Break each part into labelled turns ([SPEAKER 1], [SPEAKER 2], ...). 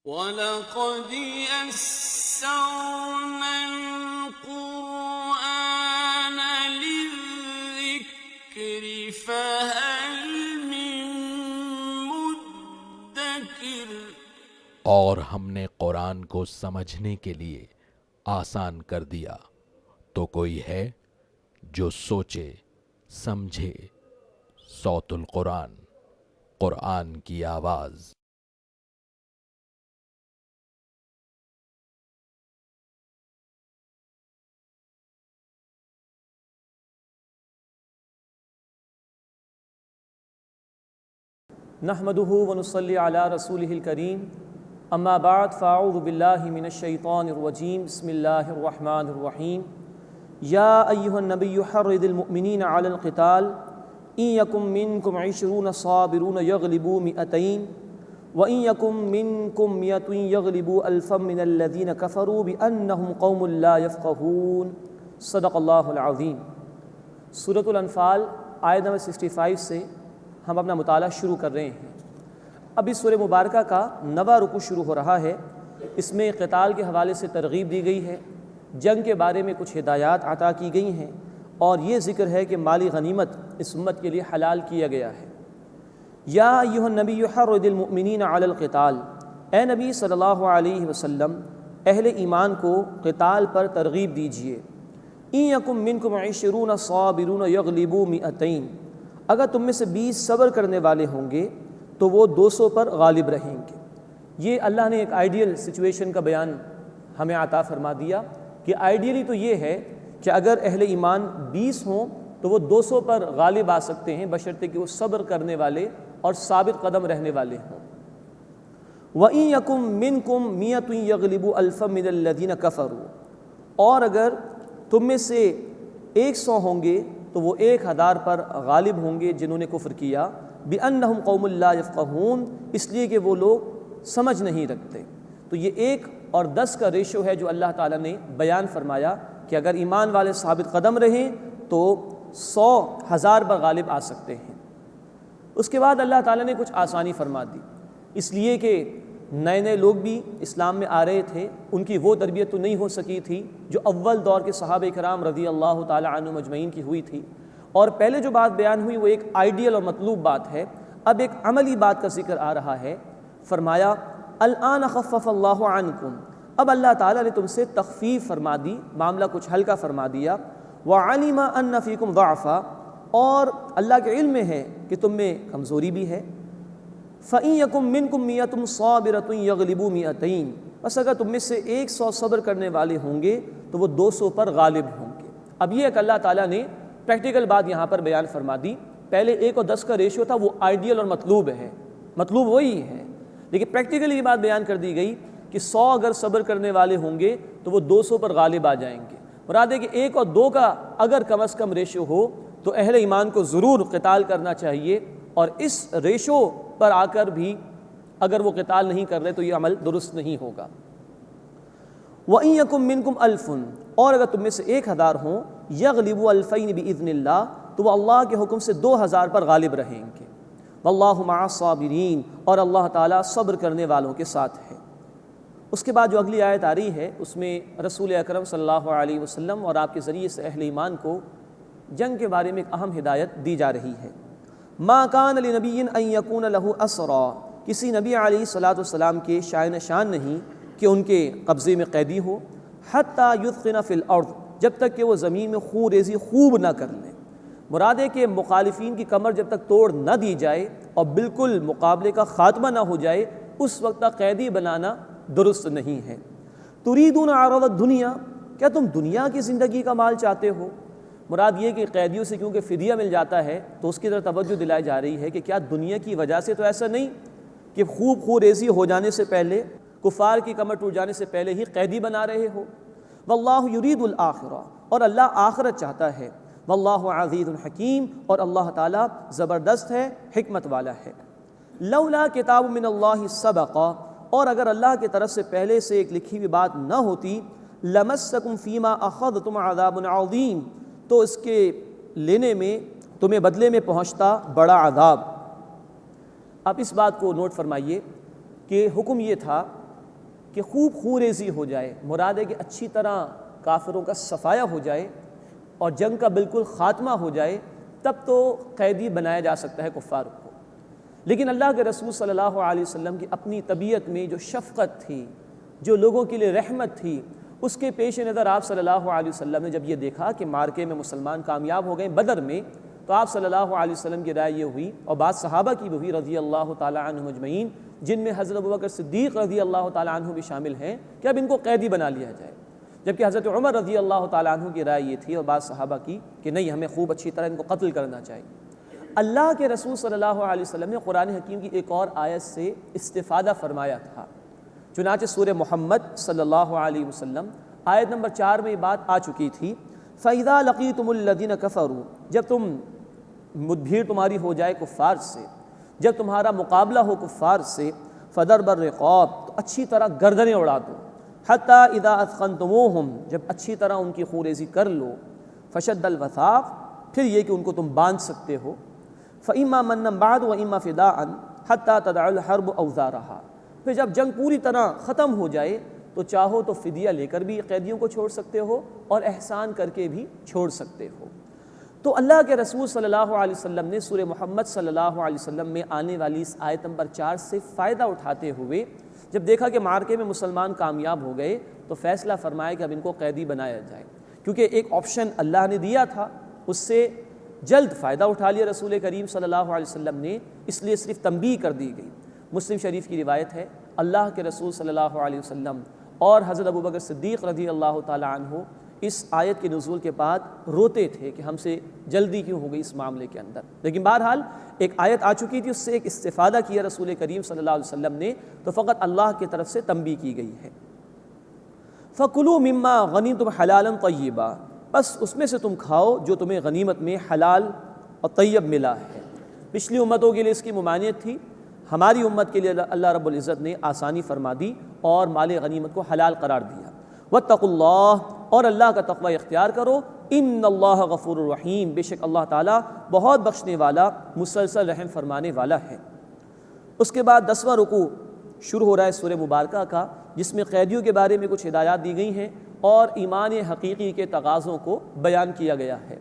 [SPEAKER 1] وَلَقَدْ يَسَّرْنَا الْقُرْآنَ لِلذِّكْرِ فَهَلْ مِن مُّدَّكِرٍ۔
[SPEAKER 2] اور ہم نے قرآن کو سمجھنے کے لیے آسان کر دیا، تو کوئی ہے جو سوچے سمجھے۔ صوت القرآن، قرآن کی آواز۔
[SPEAKER 3] نحمده ونصلي على رسوله الكريم اما بعد فاعوذ بالله من الشيطان الرجيم بسم الله الرحمن الرحيم يا ايها النبي حرض المؤمنين على القتال ان يكن منكم 20 صابرون يغلبوا 200 وان يكن منكم 100 يغلبوا 1000 من الذين كفروا بانهم قوم لا يفقهون صدق اللہ العظیم۔ سورۃ الانفال آیت نمبر 65 سے ہم اپنا مطالعہ شروع کر رہے ہیں۔ اب اس سورہ مبارکہ کا 9واں رکوع شروع ہو رہا ہے۔ اس میں قتال کے حوالے سے ترغیب دی گئی ہے، جنگ کے بارے میں کچھ ہدایات عطا کی گئی ہیں، اور یہ ذکر ہے کہ مالی غنیمت اس امت کے لیے حلال کیا گیا ہے۔ یا ایھا النبی حرض المؤمنین علی القتال، اے نبی صلی اللہ علیہ وسلم اہل ایمان کو قتال پر ترغیب دیجیے۔ ان یکن منکم 20 صابرون یغلبوا 200، اگر تم میں سے 20 صبر کرنے والے ہوں گے تو وہ 200 پر غالب رہیں گے۔ یہ اللہ نے ایک آئیڈیل سچویشن کا بیان ہمیں عطا فرما دیا کہ آئیڈیلی تو یہ ہے کہ اگر اہل ایمان 20 ہوں تو وہ 200 پر غالب آ سکتے ہیں، بشرطے کہ وہ صبر کرنے والے اور ثابت قدم رہنے والے ہوں۔ وَإِن يَكُن مِّنكُم 100 يَغْلِبُوا 1000 مِّنَ الَّذِينَ كَفَرُوا، اور اگر تم میں سے 100 ہوں گے تو وہ 1000 پر غالب ہوں گے جنہوں نے کفر کیا، بِأَنَّهُمْ قَوْمٌ لَا يَفْقَهُونَ، اس لیے کہ وہ لوگ سمجھ نہیں رکھتے۔ تو یہ 1 اور 10 کا ریشو ہے جو اللہ تعالیٰ نے بیان فرمایا کہ اگر ایمان والے ثابت قدم رہیں تو 100,000 پر غالب آ سکتے ہیں۔ اس کے بعد اللہ تعالیٰ نے کچھ آسانی فرما دی، اس لیے کہ نئے نئے لوگ بھی اسلام میں آ رہے تھے، ان کی وہ تربیت تو نہیں ہو سکی تھی جو اول دور کے صحابہ کرام رضی اللہ تعالیٰ عنہم اجمعین کی ہوئی تھی۔ اور پہلے جو بات بیان ہوئی وہ ایک آئیڈیل اور مطلوب بات ہے، اب ایک عملی بات کا ذکر آ رہا ہے۔ فرمایا الآن خفف اللہ عنکم، اب اللہ تعالیٰ نے تم سے تخفیف فرما دی، معاملہ کچھ ہلکا فرما دیا۔ وعلم ان فیکم ضعفا، اور اللہ کے علم میں ہے کہ تم میں کمزوری بھی ہے۔ فَإِن يَكُن مِّنكُم 100 صَابِرَةٌ يَغْلِبُوا 200، بس اگر تم میں سے 100 صبر کرنے والے ہوں گے تو وہ 200 پر غالب ہوں گے۔ اب یہ ایک اللہ تعالیٰ نے پریکٹیکل بات یہاں پر بیان فرما دی۔ پہلے 1 اور 10 کا ریشو تھا، وہ آئیڈیل اور مطلوب ہے، مطلوب وہی ہے، لیکن پریکٹیکلی یہ بات بیان کر دی گئی کہ 100 اگر صبر کرنے والے ہوں گے تو وہ 200 پر غالب آ جائیں گے۔ مراد ہے کہ 1 اور 2 کا اگر کم از کم ریشو ہو تو اہل ایمان کو ضرور قتال کرنا چاہیے، اور اس ریشو پر آ کر بھی اگر وہ قتال نہیں کر رہے تو یہ عمل درست نہیں ہوگا۔ وَإِن يَكُن مِّنكُمْ 1000، اور اگر تم میں سے 1000 ہوں، يَغْلِبُوا 2000 بِإِذْنِ اللَّهِ، تو وہ اللہ کے حکم سے 2000 پر غالب رہیں گے۔ وَاللَّهُ مَعَ الصَّابِرِينَ، اور اللہ تعالیٰ صبر کرنے والوں کے ساتھ ہے۔ اس کے بعد جو اگلی آیت آ رہی ہے اس میں رسول اکرم صلی اللہ علیہ وسلم اور آپ کے ذریعے سے اہل ایمان کو جنگ کے بارے میں ایک اہم ہدایت دی جا رہی ہے۔ ما کان لنبی ان یکون لہ اسرا، کسی نبی علیہ الصلوۃ والسلام کے شائن شان نہیں کہ ان کے قبضے میں قیدی ہو، حتی یثقن فی الارض، جب تک کہ وہ زمین میں خون ریزی خوب نہ کر لیں۔ مراد ہے کہ مخالفین کی کمر جب تک توڑ نہ دی جائے اور بالکل مقابلے کا خاتمہ نہ ہو جائے اس وقت تک قیدی بنانا درست نہیں ہے۔ تریدون عرض الدنیا، کیا تم دنیا کی زندگی کا مال چاہتے ہو؟ مراد یہ کہ قیدیوں سے کیونکہ فدیہ مل جاتا ہے تو اس کی طرف توجہ دلائی جا رہی ہے کہ کیا دنیا کی وجہ سے تو ایسا نہیں کہ خوب ریزی ہو جانے سے پہلے، کفار کی کمر ٹوٹ جانے سے پہلے ہی قیدی بنا رہے ہو۔ واللہ یرید الآخرہ، اور اللہ آخرت چاہتا ہے۔ واللہ عزیز حکیم، اور اللہ تعالیٰ زبردست ہے، حکمت والا ہے۔ لولا کتاب من اللہ سبق، اور اگر اللہ کی طرف سے پہلے سے ایک لکھی ہوئی بات نہ ہوتی، لمسکم فیما اخذتم عذاب عظیم، تو اس کے لینے میں تمہیں بدلے میں پہنچتا بڑا عذاب۔ اب اس بات کو نوٹ فرمائیے کہ حکم یہ تھا کہ خوب خوریزی ہو جائے، مراد ہے کہ اچھی طرح کافروں کا صفایا ہو جائے اور جنگ کا بالکل خاتمہ ہو جائے، تب تو قیدی بنایا جا سکتا ہے کفار کو۔ لیکن اللہ کے رسول صلی اللہ علیہ وسلم کی اپنی طبیعت میں جو شفقت تھی، جو لوگوں کے لیے رحمت تھی، اس کے پیش نظر آپ صلی اللہ علیہ وسلم نے جب یہ دیکھا کہ مارکے میں مسلمان کامیاب ہو گئے بدر میں، تو آپ صلی اللہ علیہ وسلم کی رائے یہ ہوئی، اور بعض صحابہ کی بھی ہوئی رضی اللہ تعالیٰ عنہم اجمعین، جن میں حضرت ابوبکر صدیق رضی اللہ تعالیٰ عنہ بھی شامل ہیں، کہ اب ان کو قیدی بنا لیا جائے، جبکہ حضرت عمر رضی اللہ تعالیٰ عنہ کی رائے یہ تھی اور بعض صحابہ کی کہ نہیں، ہمیں خوب اچھی طرح ان کو قتل کرنا چاہیے۔ اللہ کے رسول صلی اللہ علیہ وسلم نے قرآن حکیم کی ایک اور آیت سے استفادہ فرمایا تھا، چنانچہ سورہ محمد صلی اللہ علیہ وسلم آیت نمبر 4 میں یہ بات آ چکی تھی، فَإِذَا لَقِيتُمُ الَّذِينَ كَفَرُوا، جب مدبھیڑ تمہاری ہو جائے کفار سے، جب تمہارا مقابلہ ہو کفار سے، فَضَرْبَ الرِّقَابِ، تو اچھی طرح گردنیں اڑا دو، حَتَّى إِذَا أَثْخَنْتُمُوهُمْ، جب اچھی طرح ان کی خوریزی کر لو، فَشَدَّ الْوَثَاقِ، پھر یہ کہ ان کو تم باندھ سکتے ہو، فَإِمَّا مَنًّا بَعْدُ وَإِمَّا فِدَاءً حَتَّى تَدَعُ الْحَرْبُ أَوْزَارَهَا، پھر جب جنگ پوری طرح ختم ہو جائے تو چاہو تو فدیہ لے کر بھی قیدیوں کو چھوڑ سکتے ہو اور احسان کر کے بھی چھوڑ سکتے ہو۔ تو اللہ کے رسول صلی اللہ علیہ وسلم نے سورہ محمد صلی اللہ علیہ وسلم میں آنے والی اس آیت نمبر 4 سے فائدہ اٹھاتے ہوئے جب دیکھا کہ مارکے میں مسلمان کامیاب ہو گئے تو فیصلہ فرمایا کہ اب ان کو قیدی بنایا جائے، کیونکہ ایک آپشن اللہ نے دیا تھا، اس سے جلد فائدہ اٹھا لیا رسول کریم صلی اللہ علیہ وسلم نے، اس لیے صرف تنبیہ کر دی گئی۔ مسلم شریف کی روایت ہے، اللہ کے رسول صلی اللہ علیہ وسلم اور حضرت ابوبکر صدیق رضی اللہ تعالیٰ عنہ اس آیت کے نزول کے بعد روتے تھے کہ ہم سے جلدی کیوں ہو گئی اس معاملے کے اندر، لیکن بہرحال ایک آیت آ چکی تھی، اس سے ایک استفادہ کیا رسول کریم صلی اللہ علیہ وسلم نے، تو فقط اللہ کی طرف سے تنبیہ کی گئی ہے۔ فَكُلُوا مِمَّا غَنِمْتُمْ حَلَالًا طَيِّبًا، بس اس میں سے تم کھاؤ جو تمہیں غنیمت میں حلال اور طیب ملا ہے۔ پچھلی امتوں کے لیے اس کی ممانعت تھی، ہماری امت کے لیے اللہ رب العزت نے آسانی فرما دی اور مال غنیمت کو حلال قرار دیا۔ وَاتَّقُوا اللَّهَ، اور اللہ کا تقوی اختیار کرو، اِنَّ اللَّهَ غَفُورٌ رَحِيمٌ، بے شک اللہ تعالیٰ بہت بخشنے والا، مسلسل رحم فرمانے والا ہے۔ اس کے بعد 10واں رکوع شروع ہو رہا ہے سورہ مبارکہ کا، جس میں قیدیوں کے بارے میں کچھ ہدایات دی گئی ہیں اور ایمان حقیقی کے تقاضوں کو بیان کیا گیا ہے۔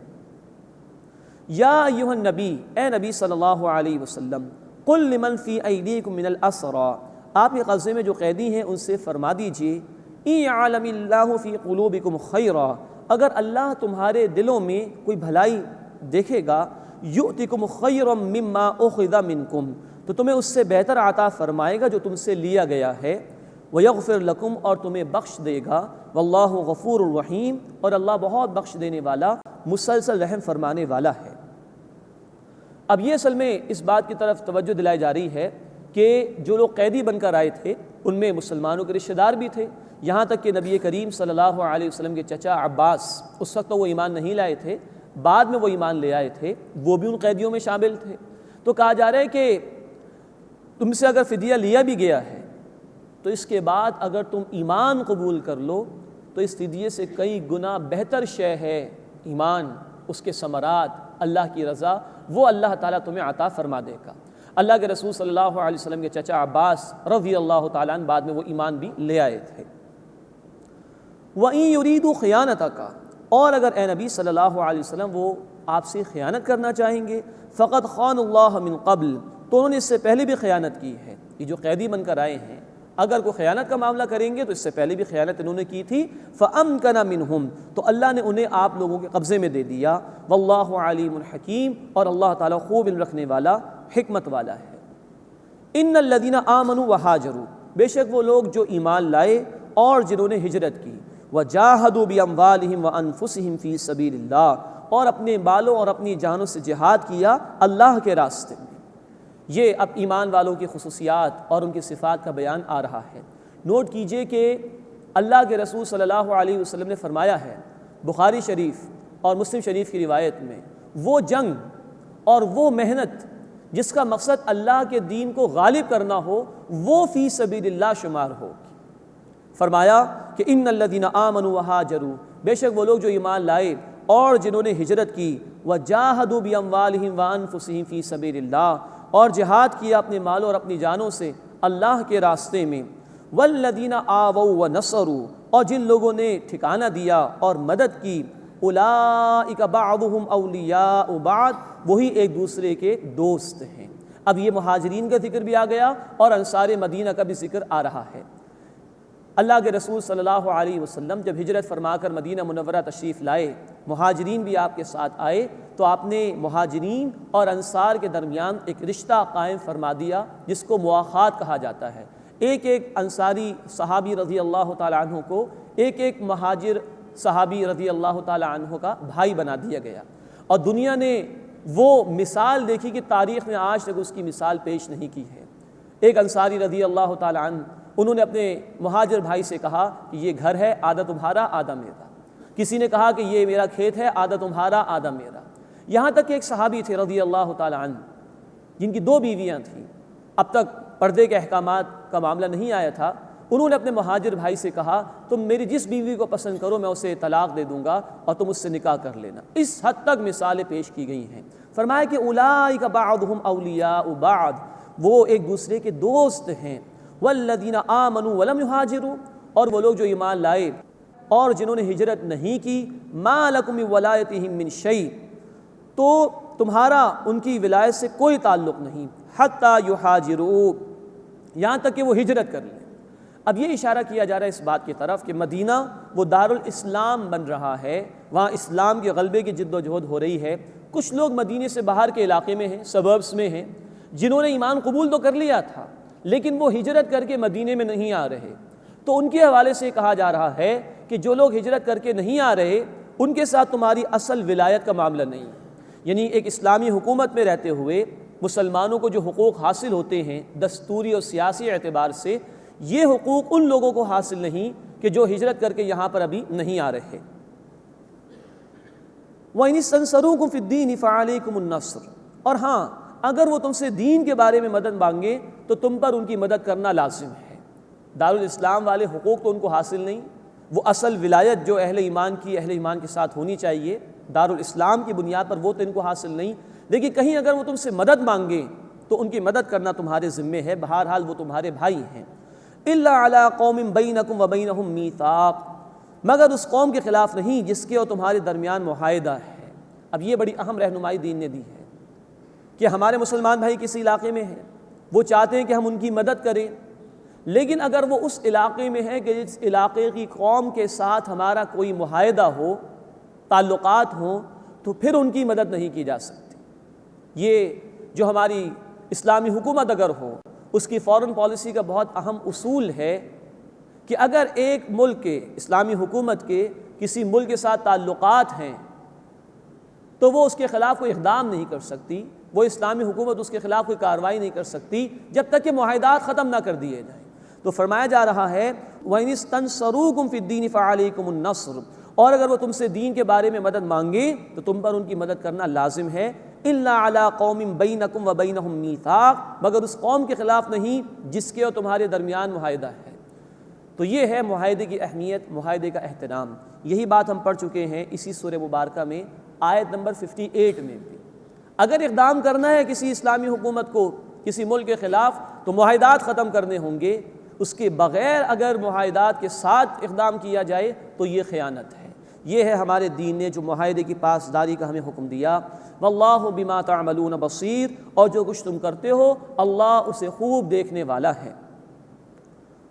[SPEAKER 3] یا ایھا النبی، اے نبی صلی اللہ علیہ وسلم، قل لمن فی ایدیکم من الاسری، آپ کے قبضے میں جو قیدی ہیں ان سے فرما دیجئے، ان یعلم اللہ فی قلوبکم خیرا، اگر اللہ تمہارے دلوں میں کوئی بھلائی دیکھے گا، یؤتکم خیرا مما اخذ منکم، تو تمہیں اس سے بہتر عطا فرمائے گا جو تم سے لیا گیا ہے، ویغفر لکم، اور تمہیں بخش دے گا، واللہ غفور الرحیم، اور اللہ بہت بخش دینے والا، مسلسل رحم فرمانے والا ہے۔ اب یہ اصل میں اس بات کی طرف توجہ دلائی جا رہی ہے کہ جو لوگ قیدی بن کر آئے تھے ان میں مسلمانوں کے رشتہ دار بھی تھے، یہاں تک کہ نبی کریم صلی اللہ علیہ وسلم کے چچا عباس، اس وقت تو وہ ایمان نہیں لائے تھے، بعد میں وہ ایمان لے آئے تھے، وہ بھی ان قیدیوں میں شامل تھے۔ تو کہا جا رہا ہے کہ تم سے اگر فدیہ لیا بھی گیا ہے تو اس کے بعد اگر تم ایمان قبول کر لو تو اس فدیے سے کئی گنا بہتر شے ہے ایمان، اس کے ثمرات، اللہ کی رضا، وہ اللہ تعالیٰ تمہیں عطا فرما دے گا۔ اللہ کے رسول صلی اللہ علیہ وسلم کے چچا عباس رضی اللہ تعالیٰ عنہ بعد میں وہ ایمان بھی لے آئے تھے۔ وَإِن يُرِيدُوا خِيَانَتَكَ، اور اگر اے نبی صلی اللہ علیہ وسلم وہ آپ سے خیانت کرنا چاہیں گے، فَقَدْ خَانُوا اللَّهَ مِن قَبْلُ، تو انہوں نے اس سے پہلے بھی خیانت کی ہے۔ یہ جو قیدی بن کر آئے ہیں اگر کوئی خیانت کا معاملہ کریں گے تو اس سے پہلے بھی خیانت انہوں نے کی تھی، فَأَمْكَنَ مِنْهُمْ، تو اللہ نے انہیں آپ لوگوں کے قبضے میں دے دیا، وَاللَّهُ عَلِيمٌ حَكِيمٌ، اور اللہ تعالیٰ خوب علم رکھنے والا، حکمت والا ہے۔ ان الذین آمنوا وہاجروا، بے شک وہ لوگ جو ایمان لائے اور جنہوں نے ہجرت کی، وجاہدوا باموالہم وانفسہم فی سبیل اللہ، اور اپنے بالوں اور اپنی جانوں سے جہاد کیا اللہ کے راستے میں۔ یہ اب ایمان والوں کی خصوصیات اور ان کی صفات کا بیان آ رہا ہے۔ نوٹ کیجئے کہ اللہ کے رسول صلی اللہ علیہ وسلم نے فرمایا ہے بخاری شریف اور مسلم شریف کی روایت میں، وہ جنگ اور وہ محنت جس کا مقصد اللہ کے دین کو غالب کرنا ہو وہ فی سبیل اللہ شمار ہوگی۔ فرمایا کہ ان الذین آمنوا وہاجروا، بے شک وہ لوگ جو ایمان لائے اور جنہوں نے ہجرت کی، وجاہدوا باموالہم وانفسہم فی سبیل اللہ، اور جہاد کیا اپنے مالوں اور اپنی جانوں سے اللہ کے راستے میں، والذین آووا ونصروا، اور جن لوگوں نے ٹھکانہ دیا اور مدد کی، اولئک بعضهم اولیاء بعض، وہی ایک دوسرے کے دوست ہیں۔ اب یہ مہاجرین کا ذکر بھی آ گیا اور انصار مدینہ کا بھی ذکر آ رہا ہے۔ اللہ کے رسول صلی اللہ علیہ وسلم جب ہجرت فرما کر مدینہ منورہ تشریف لائے، مہاجرین بھی آپ کے ساتھ آئے، تو آپ نے مہاجرین اور انصار کے درمیان ایک رشتہ قائم فرما دیا جس کو مواخات کہا جاتا ہے۔ ایک ایک انصاری صحابی رضی اللہ تعالی عنہ کو ایک ایک مہاجر صحابی رضی اللہ تعالی عنہ کا بھائی بنا دیا گیا، اور دنیا نے وہ مثال دیکھی کہ تاریخ میں آج تک اس کی مثال پیش نہیں کی ہے۔ ایک انصاری رضی اللہ تعالی عنہ، انہوں نے اپنے مہاجر بھائی سے کہا کہ یہ گھر ہے، آدھا تمہارا آدھا میرا۔ کسی نے کہا کہ یہ میرا کھیت ہے، آدھا تمہارا آدھا میرا۔ یہاں تک کہ ایک صحابی تھے رضی اللہ تعالی عنہ جن کی 2 بیویاں تھیں، اب تک پردے کے احکامات کا معاملہ نہیں آیا تھا، انہوں نے اپنے مہاجر بھائی سے کہا تم میری جس بیوی کو پسند کرو میں اسے طلاق دے دوں گا اور تم اس سے نکاح کر لینا۔ اس حد تک مثالیں پیش کی گئی ہیں۔ فرمایا کہ اولئک بعضهم اولیاء بعض، وہ ایک دوسرے کے دوست ہیں۔ والذین آمنوا ولم یہاجروا، اور وہ لوگ جو ایمان لائے اور جنہوں نے ہجرت نہیں کی، ما لکم من ولایتہم من شیء، تو تمہارا ان کی ولایت سے کوئی تعلق نہیں، حتی یہاجروا، یہاں تک کہ وہ ہجرت کر لیں۔ اب یہ اشارہ کیا جا رہا ہے اس بات کی طرف کہ مدینہ وہ دارالاسلام بن رہا ہے، وہاں اسلام کے غلبے کی جد و جہد ہو رہی ہے۔ کچھ لوگ مدینے سے باہر کے علاقے میں ہیں، سبربس میں ہیں، جنہوں نے ایمان قبول تو کر لیا تھا لیکن وہ ہجرت کر کے مدینے میں نہیں آ رہے، تو ان کے حوالے سے کہا جا رہا ہے کہ جو لوگ ہجرت کر کے نہیں آ رہے ان کے ساتھ تمہاری اصل ولایت کا معاملہ نہیں، یعنی ایک اسلامی حکومت میں رہتے ہوئے مسلمانوں کو جو حقوق حاصل ہوتے ہیں دستوری اور سیاسی اعتبار سے، یہ حقوق ان لوگوں کو حاصل نہیں کہ جو ہجرت کر کے یہاں پر ابھی نہیں آ رہے۔ وَإِنِ اسْتَنصَرُوكُمْ فِي الدِّينِ فَعَلَيْكُمُ النَّصْرُ، اور ہاں اگر وہ تم سے دین کے بارے میں مدد مانگے تو تم پر ان کی مدد کرنا لازم ہے۔ دارالاسلام والے حقوق تو ان کو حاصل نہیں، وہ اصل ولایت جو اہل ایمان کے ساتھ ہونی چاہیے دارالاسلام کی بنیاد پر، وہ تو ان کو حاصل نہیں، لیکن کہیں اگر وہ تم سے مدد مانگے تو ان کی مدد کرنا تمہارے ذمے ہے، بہرحال وہ تمہارے بھائی ہیں۔ إِلَّا عَلَىٰ قَوْمٍ بَيْنَكُمْ وَبَيْنَهُمْ مِيثَاقٌ، مگر اس قوم کے خلاف نہیں جس کے اور تمہارے درمیان معاہدہ ہے۔ اب یہ بڑی اہم رہنمائی دین نے دی ہے کہ ہمارے مسلمان بھائی کسی علاقے میں ہیں، وہ چاہتے ہیں کہ ہم ان کی مدد کریں، لیکن اگر وہ اس علاقے میں ہے کہ جس علاقے کی قوم کے ساتھ ہمارا کوئی معاہدہ ہو، تعلقات ہوں، تو پھر ان کی مدد نہیں کی جا سکتی۔ یہ جو ہماری اسلامی حکومت اگر ہو، اس کی فورن پالیسی کا بہت اہم اصول ہے کہ اگر ایک ملک کے اسلامی حکومت کے کسی ملک کے ساتھ تعلقات ہیں تو وہ اس کے خلاف کوئی اقدام نہیں کر سکتی، وہ اسلامی حکومت اس کے خلاف کوئی کارروائی نہیں کر سکتی جب تک کہ معاہدات ختم نہ کر دیے جائیں۔ تو فرمایا جا رہا ہے وَإِنِ اسْتَنصَرُوكُمْ فِي الدِّينِ فَعَلَيْكُمُ النَّصْرُ، اور اگر وہ تم سے دین کے بارے میں مدد مانگے تو تم پر ان کی مدد کرنا لازم ہے۔ إِلَّا عَلَىٰ قَوْمٍ بَيْنَكُمْ وَبَيْنَهُمْ مِيثَاقٌ، مگر اس قوم کے خلاف نہیں جس کے اور تمہارے درمیان معاہدہ ہے۔ تو یہ ہے معاہدے کی اہمیت، معاہدے کا احترام۔ یہی بات ہم پڑھ چکے ہیں اسی سورہ مبارکہ میں آیت نمبر 58 میں بھی۔ اگر اقدام کرنا ہے کسی اسلامی حکومت کو کسی ملک کے خلاف تو معاہدات ختم کرنے ہوں گے، اس کے بغیر اگر معاہدات کے ساتھ اقدام کیا جائے تو یہ خیانت ہے۔ یہ ہے ہمارے دین نے جو معاہدے کی پاسداری کا ہمیں حکم دیا۔ واللہ بما تعملون بصیر، اور جو کچھ تم کرتے ہو اللہ اسے خوب دیکھنے والا ہے۔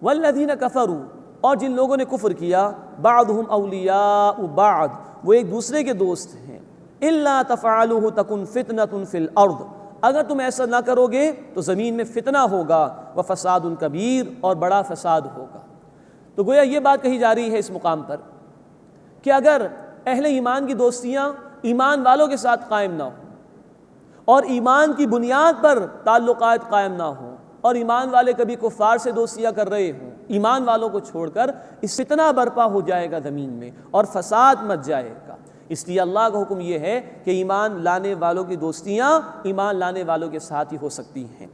[SPEAKER 3] والذین کفروا، اور جن لوگوں نے کفر کیا، بعضهم اولیاء بعض، وہ ایک دوسرے کے دوست ہیں۔ الا تفعلوه تکن فتنة فی الارض، اگر تم ایسا نہ کرو گے تو زمین میں فتنہ ہوگا، وفساد کبیر، اور بڑا فساد ہوگا۔ تو گویا یہ بات کہی جا رہی ہے اس مقام پر کہ اگر اہل ایمان کی دوستیاں ایمان والوں کے ساتھ قائم نہ ہوں اور ایمان کی بنیاد پر تعلقات قائم نہ ہوں، اور ایمان والے کبھی کفار سے دوستیاں کر رہے ہوں، ایمان والوں کو چھوڑ کر، اس فتنہ برپا ہو جائے گا زمین میں اور فساد مچ جائے گا۔ اس لیے اللہ کا حکم یہ ہے کہ ایمان لانے والوں کی دوستیاں ایمان لانے والوں کے ساتھ ہی ہو سکتی ہیں۔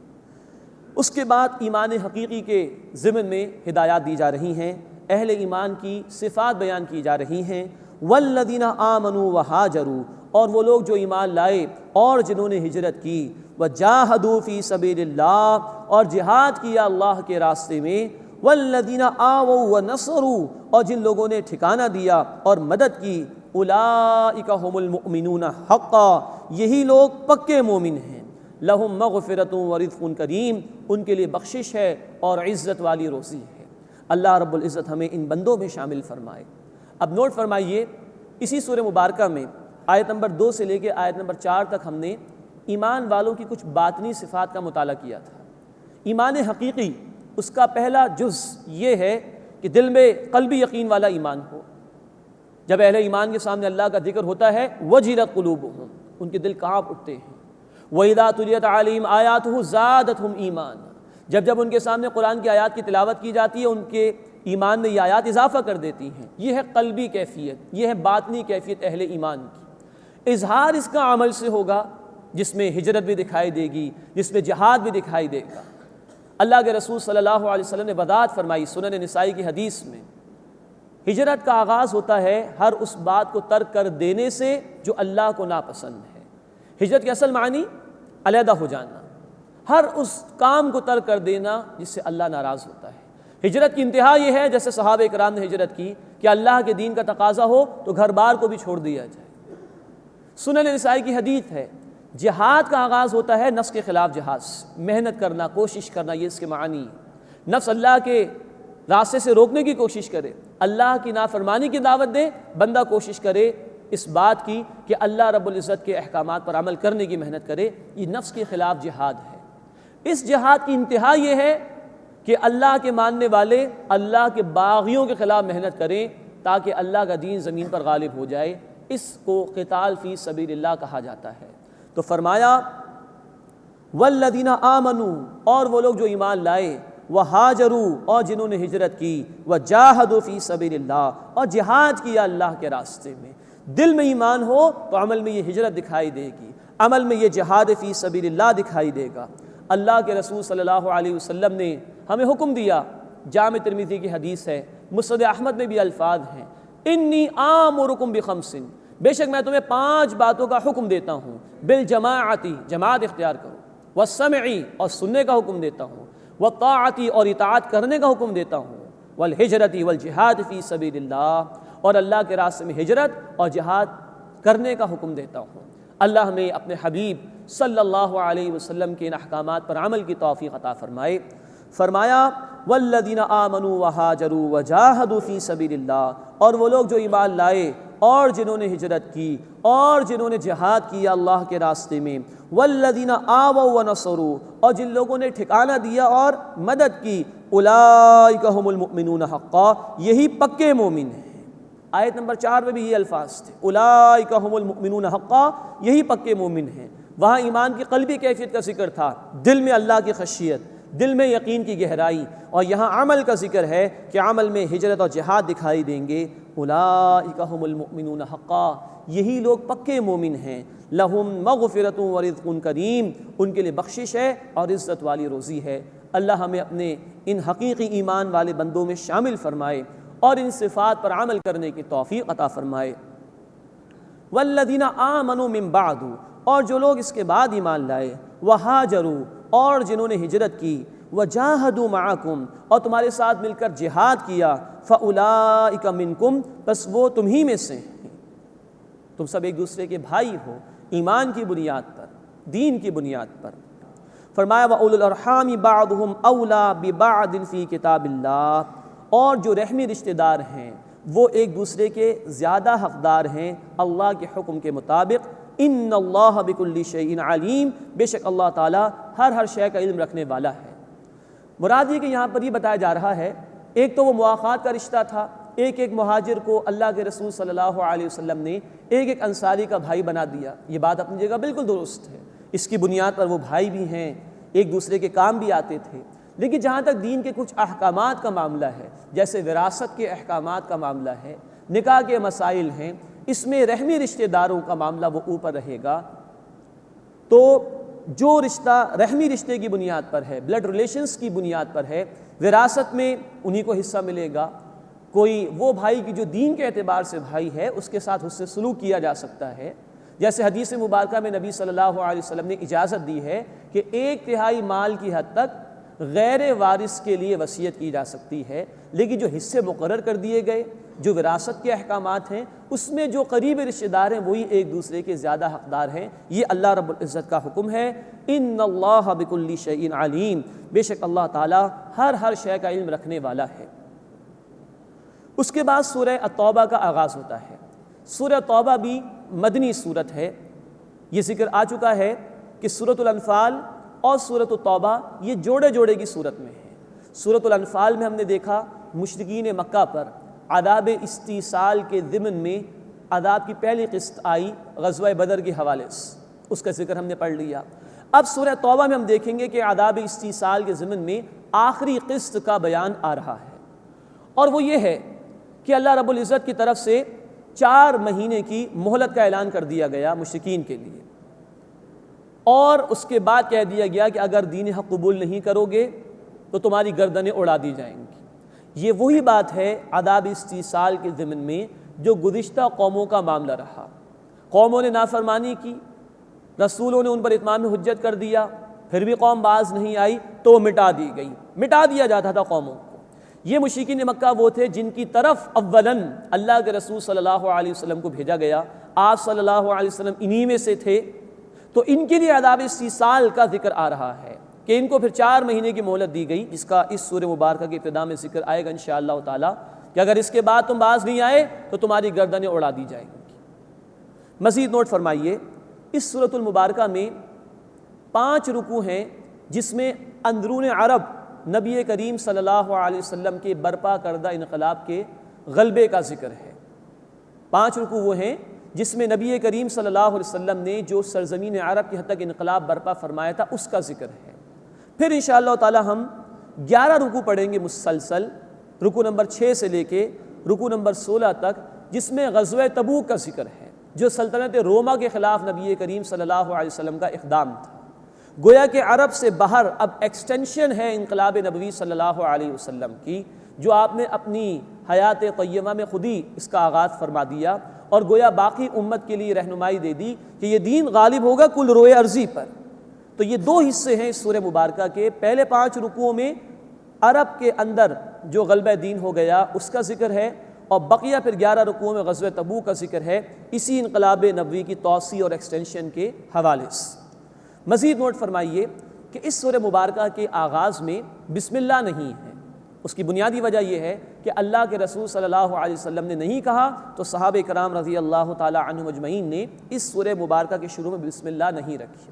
[SPEAKER 3] اس کے بعد ایمان حقیقی کے ضمن میں ہدایات دی جا رہی ہیں، اہل ایمان کی صفات بیان کی جا رہی ہیں۔ والذین آمنوا وہاجروا، اور وہ لوگ جو ایمان لائے اور جنہوں نے ہجرت کی، وجاہدوا فی سبیل اللہ، اور جہاد کیا اللہ کے راستے میں، والذین آووا ونصروا، اور جن لوگوں نے ٹھکانہ دیا اور مدد کی، اولئک هم المؤمنون حقا، یہی لوگ پکے مومن ہیں، لہم مغفرۃ ورزق کریم، ان کے لیے بخشش ہے اور عزت والی روزی ہے۔ اللہ رب العزت ہمیں ان بندوں میں شامل فرمائے۔ اب نوٹ فرمائیے، اسی سورہ مبارکہ میں آیت نمبر 2 سے لے کے آیت نمبر 4 تک ہم نے ایمان والوں کی کچھ باطنی صفات کا مطالعہ کیا تھا۔ ایمان حقیقی، اس کا پہلا جز یہ ہے کہ دل میں قلبی یقین والا ایمان ہو۔ جب اہل ایمان کے سامنے اللہ کا ذکر ہوتا ہے، وجلت قلوبہم، ان کے دل کانپ اٹھتے ہیں۔ وَإِذَا تُلِيَتْ عَلَيْهِمْ آيَاتُهُ زَادَتْهُمْ ایمانا، جب ان کے سامنے قرآن کی آیات کی تلاوت کی جاتی ہے، ان کے ایمان میں یہ آیات اضافہ کر دیتی ہیں۔ یہ ہے قلبی کیفیت، یہ ہے باطنی کیفیت اہل ایمان کی۔ اظہار اس کا عمل سے ہوگا، جس میں ہجرت بھی دکھائی دے گی، جس میں جہاد بھی دکھائی دے گا۔ اللہ کے رسول صلی اللہ علیہ وسلم نے وضاحت فرمائی سنن نسائی کی حدیث میں، ہجرت کا آغاز ہوتا ہے ہر اس بات کو ترک کر دینے سے جو اللہ کو ناپسند ہے۔ ہجرت کے اصل معنی علیحدہ ہو جانا، ہر اس کام کو ترک کر دینا جس سے اللہ ناراض ہوتا ہے۔ ہجرت کی انتہا یہ ہے، جیسے صحابہ کرام نے ہجرت کی، کہ اللہ کے دین کا تقاضا ہو تو گھر بار کو بھی چھوڑ دیا جائے۔ سنن نسائی کی حدیث ہے، جہاد کا آغاز ہوتا ہے نفس کے خلاف جہاد، محنت کرنا، کوشش کرنا، یہ اس کے معنی ہے۔ نفس اللہ کے راستے سے روکنے کی کوشش کرے، اللہ کی نافرمانی کی دعوت دے، بندہ کوشش کرے اس بات کی کہ اللہ رب العزت کے احکامات پر عمل کرنے کی محنت کرے، یہ نفس کے خلاف جہاد ہے۔ اس جہاد کی انتہا یہ ہے کہ اللہ کے ماننے والے اللہ کے باغیوں کے خلاف محنت کریں تاکہ اللہ کا دین زمین پر غالب ہو جائے، اس کو قتال فی سبیل اللہ کہا جاتا ہے۔ تو فرمایا والذین آمنوا، اور وہ لوگ جو ایمان لائے، وہاجروا، اور جنہوں نے ہجرت کی، وجاہدوا فی سبیل اللہ، اور جہاد کیا اللہ کے راستے میں۔ دل میں ایمان ہو تو عمل میں یہ ہجرت دکھائی دے گی، عمل میں یہ جہاد فی سبیل اللہ دکھائی دے گا۔ اللہ کے رسول صلی اللہ علیہ وسلم نے ہمیں حکم دیا، جامع ترمذی کی حدیث ہے، مسند احمد میں بھی الفاظ ہیں، انی آمرکم بخمس، بے شک میں تمہیں 5 باتوں کا حکم دیتا ہوں، بالجماعتی، جماعت اختیار کرو، والسمعی، اور سننے کا حکم دیتا ہوں، والطاعتی، اور اطاعت کرنے کا حکم دیتا ہوں، والہجرتی والجہاد فی سبیل اللہ، اور اللہ کے راستے میں ہجرت اور جہاد کرنے کا حکم دیتا ہوں۔ اللہ ہمیں اپنے حبیب صلی اللہ علیہ وسلم کے ان احکامات پر عمل کی توفیق عطا فرمائے۔ فرمایا والذین آمنوا وہاجروا وجاہدوا فی سبیل اللہ، اور وہ لوگ جو ایمان لائے اور جنہوں نے ہجرت کی اور جنہوں نے جہاد کیا اللہ کے راستے میں، والذین آووا ونصروا، اور جن لوگوں نے ٹھکانہ دیا اور مدد کی، اولئک ھم المؤمنون حقا، یہی پکے مومن ہیں۔ آیت نمبر 4 میں بھی یہ الفاظ تھے، اولئک ھم المؤمنون حقا، یہی پکے مومن ہیں۔ وہاں ایمان کی قلبی کیفیت کا ذکر تھا، دل میں اللہ کی خشیت، دل میں یقین کی گہرائی، اور یہاں عمل کا ذکر ہے کہ عمل میں ہجرت اور جہاد دکھائی دیں گے۔ اولئک ھم المؤمنون حقا، یہی لوگ پکے مومن ہیں۔ لہم مغفرۃ ورزق کریم، ان کے لیے بخشش ہے اور عزت والی روزی ہے۔ اللہ ہمیں اپنے ان حقیقی ایمان والے بندوں میں شامل فرمائے اور ان صفات پر عمل کرنے کی توفیق عطا فرمائے۔ والذین آمنوا من بعد، اور جو لوگ اس کے بعد ایمان لائے، وہاجروا، اور جنہوں نے ہجرت کی، وجاہدوا معکم، اور تمہارے ساتھ مل کر جہاد کیا، فاولئک منکم، بس وہ تم ہی میں سے ہیں، تم سب ایک دوسرے کے بھائی ہو، ایمان کی بنیاد پر، دین کی بنیاد پر۔ فرمایا وَأُولُو الْأَرْحَامِ بَعْضُهُمْ أَوْلَى بِبَعْضٍ فِي كِتَابِ اللَّهِ، اور جو رحمی رشتہ دار ہیں وہ ایک دوسرے کے زیادہ حقدار ہیں اللہ کے حکم کے مطابق۔ ان اللہ بکل شیء علیم، بے شک اللہ تعالیٰ ہر شے کا علم رکھنے والا ہے۔ مراد یہ کہ یہاں پر یہ بتایا جا رہا ہے، ایک تو وہ مواخات کا رشتہ تھا، ایک ایک مہاجر کو اللہ کے رسول صلی اللہ علیہ وسلم نے ایک ایک انصاری کا بھائی بنا دیا، یہ بات اپنی جگہ بالکل درست ہے، اس کی بنیاد پر وہ بھائی بھی ہیں، ایک دوسرے کے کام بھی آتے تھے۔ لیکن جہاں تک دین کے کچھ احکامات کا معاملہ ہے، جیسے وراثت کے احکامات کا معاملہ ہے، نکاح کے مسائل ہیں، اس میں رحمی رشتہ داروں کا معاملہ وہ اوپر رہے گا۔ تو جو رشتہ رحمی رشتے کی بنیاد پر ہے، بلڈ ریلیشنز کی بنیاد پر ہے، وراثت میں انہی کو حصہ ملے گا۔ کوئی وہ بھائی کی جو دین کے اعتبار سے بھائی ہے، اس کے ساتھ حسن سلوک کیا جا سکتا ہے، جیسے حدیث مبارکہ میں نبی صلی اللہ علیہ وسلم نے اجازت دی ہے کہ 1/3 مال کی حد تک غیر وارث کے لیے وصیت کی جا سکتی ہے، لیکن جو حصے مقرر کر دیے گئے، جو وراثت کے احکامات ہیں، اس میں جو قریب رشتہ دار ہیں وہی ایک دوسرے کے زیادہ حقدار ہیں۔ یہ اللہ رب العزت کا حکم ہے۔ ان اللہ بکل شیء علیم، بے شک اللہ تعالیٰ ہر شے کا علم رکھنے والا ہے۔ اس کے بعد سورہ التوبہ کا آغاز ہوتا ہے۔ سورہ توبہ بھی مدنی سورت ہے۔ یہ ذکر آ چکا ہے کہ سورۃ الانفال اور سورۃ التوبہ یہ جوڑے جوڑے کی صورت میں ہے۔ سورۃ الانفال میں ہم نے دیکھا مشرکین مکہ پر عذاب استیصال کے ضمن میں عذاب کی پہلی قسط آئی غزوہ بدر کے حوالے سے، اس کا ذکر ہم نے پڑھ لیا۔ اب سورہ توبہ میں ہم دیکھیں گے کہ عذاب استیصال کے ضمن میں آخری قسط کا بیان آ رہا ہے، اور وہ یہ ہے کہ اللہ رب العزت کی طرف سے 4 مہینے کی مہلت کا اعلان کر دیا گیا مشرکین کے لیے، اور اس کے بعد کہہ دیا گیا کہ اگر دین حق قبول نہیں کرو گے تو تمہاری گردنیں اڑا دی جائیں گی۔ یہ وہی بات ہے عذاب استیصال کے ضمن میں جو گزشتہ قوموں کا معاملہ رہا۔ قوموں نے نافرمانی کی، رسولوں نے ان پر اتمام حجت کر دیا، پھر بھی قوم باز نہیں آئی تو وہ مٹا دی گئی، مٹا دیا جاتا تھا قوموں کو۔ یہ مشرکین مکہ وہ تھے جن کی طرف اولاً اللہ کے رسول صلی اللہ علیہ وسلم کو بھیجا گیا، آپ صلی اللہ علیہ وسلم انہی میں سے تھے، تو ان کے لیے عذاب استیصال کا ذکر آ رہا ہے کہ ان کو پھر 4 مہینے کی مہلت دی گئی، جس کا اس سورہ مبارکہ کی ابتدا میں ذکر آئے گا انشاءاللہ تعالی کہ اگر اس کے بعد تم باز نہیں آئے تو تمہاری گردنیں اڑا دی جائیں گی۔ مزید نوٹ فرمائیے، اس سورۃ المبارکہ میں 5 رکوع ہیں جس میں اندرون عرب نبی کریم صلی اللہ علیہ وسلم کے برپا کردہ انقلاب کے غلبے کا ذکر ہے۔ 5 رکوع وہ ہیں جس میں نبی کریم صلی اللہ علیہ وسلم نے جو سرزمین عرب کی حد تک انقلاب برپا فرمایا تھا اس کا ذکر ہے۔ پھر انشاءاللہ تعالی ہم 11 رکوع پڑھیں گے مسلسل، رکوع نمبر 6 سے لے کے رکوع نمبر 16 تک، جس میں غزوہ تبوک کا ذکر ہے جو سلطنت روما کے خلاف نبی کریم صلی اللہ علیہ وسلم کا اقدام تھا۔ گویا کہ عرب سے باہر اب ایکسٹینشن ہے انقلاب نبوی صلی اللہ علیہ وسلم کی، جو آپ نے اپنی حیات طیبہ میں خود ہی اس کا آغاز فرما دیا، اور گویا باقی امت کے لیے رہنمائی دے دی کہ یہ دین غالب ہوگا کل روئے ارضی پر۔ تو یہ 2 حصے ہیں اس سورہ مبارکہ کے۔ پہلے 5 رکوعوں میں عرب کے اندر جو غلبہ دین ہو گیا اس کا ذکر ہے، اور بقیہ پھر 11 رکوعوں میں غزوہ تبوک کا ذکر ہے، اسی انقلاب نبوی کی توسیع اور ایکسٹینشن کے حوالے سے۔ مزید نوٹ فرمائیے کہ اس سورہ مبارکہ کے آغاز میں بسم اللہ نہیں ہے۔ اس کی بنیادی وجہ یہ ہے کہ اللہ کے رسول صلی اللہ علیہ وسلم نے نہیں کہا، تو صحابہ کرام رضی اللہ تعالی عنہم اجمعین نے اس سورہ مبارکہ کے شروع میں بسم اللہ نہیں رکھی۔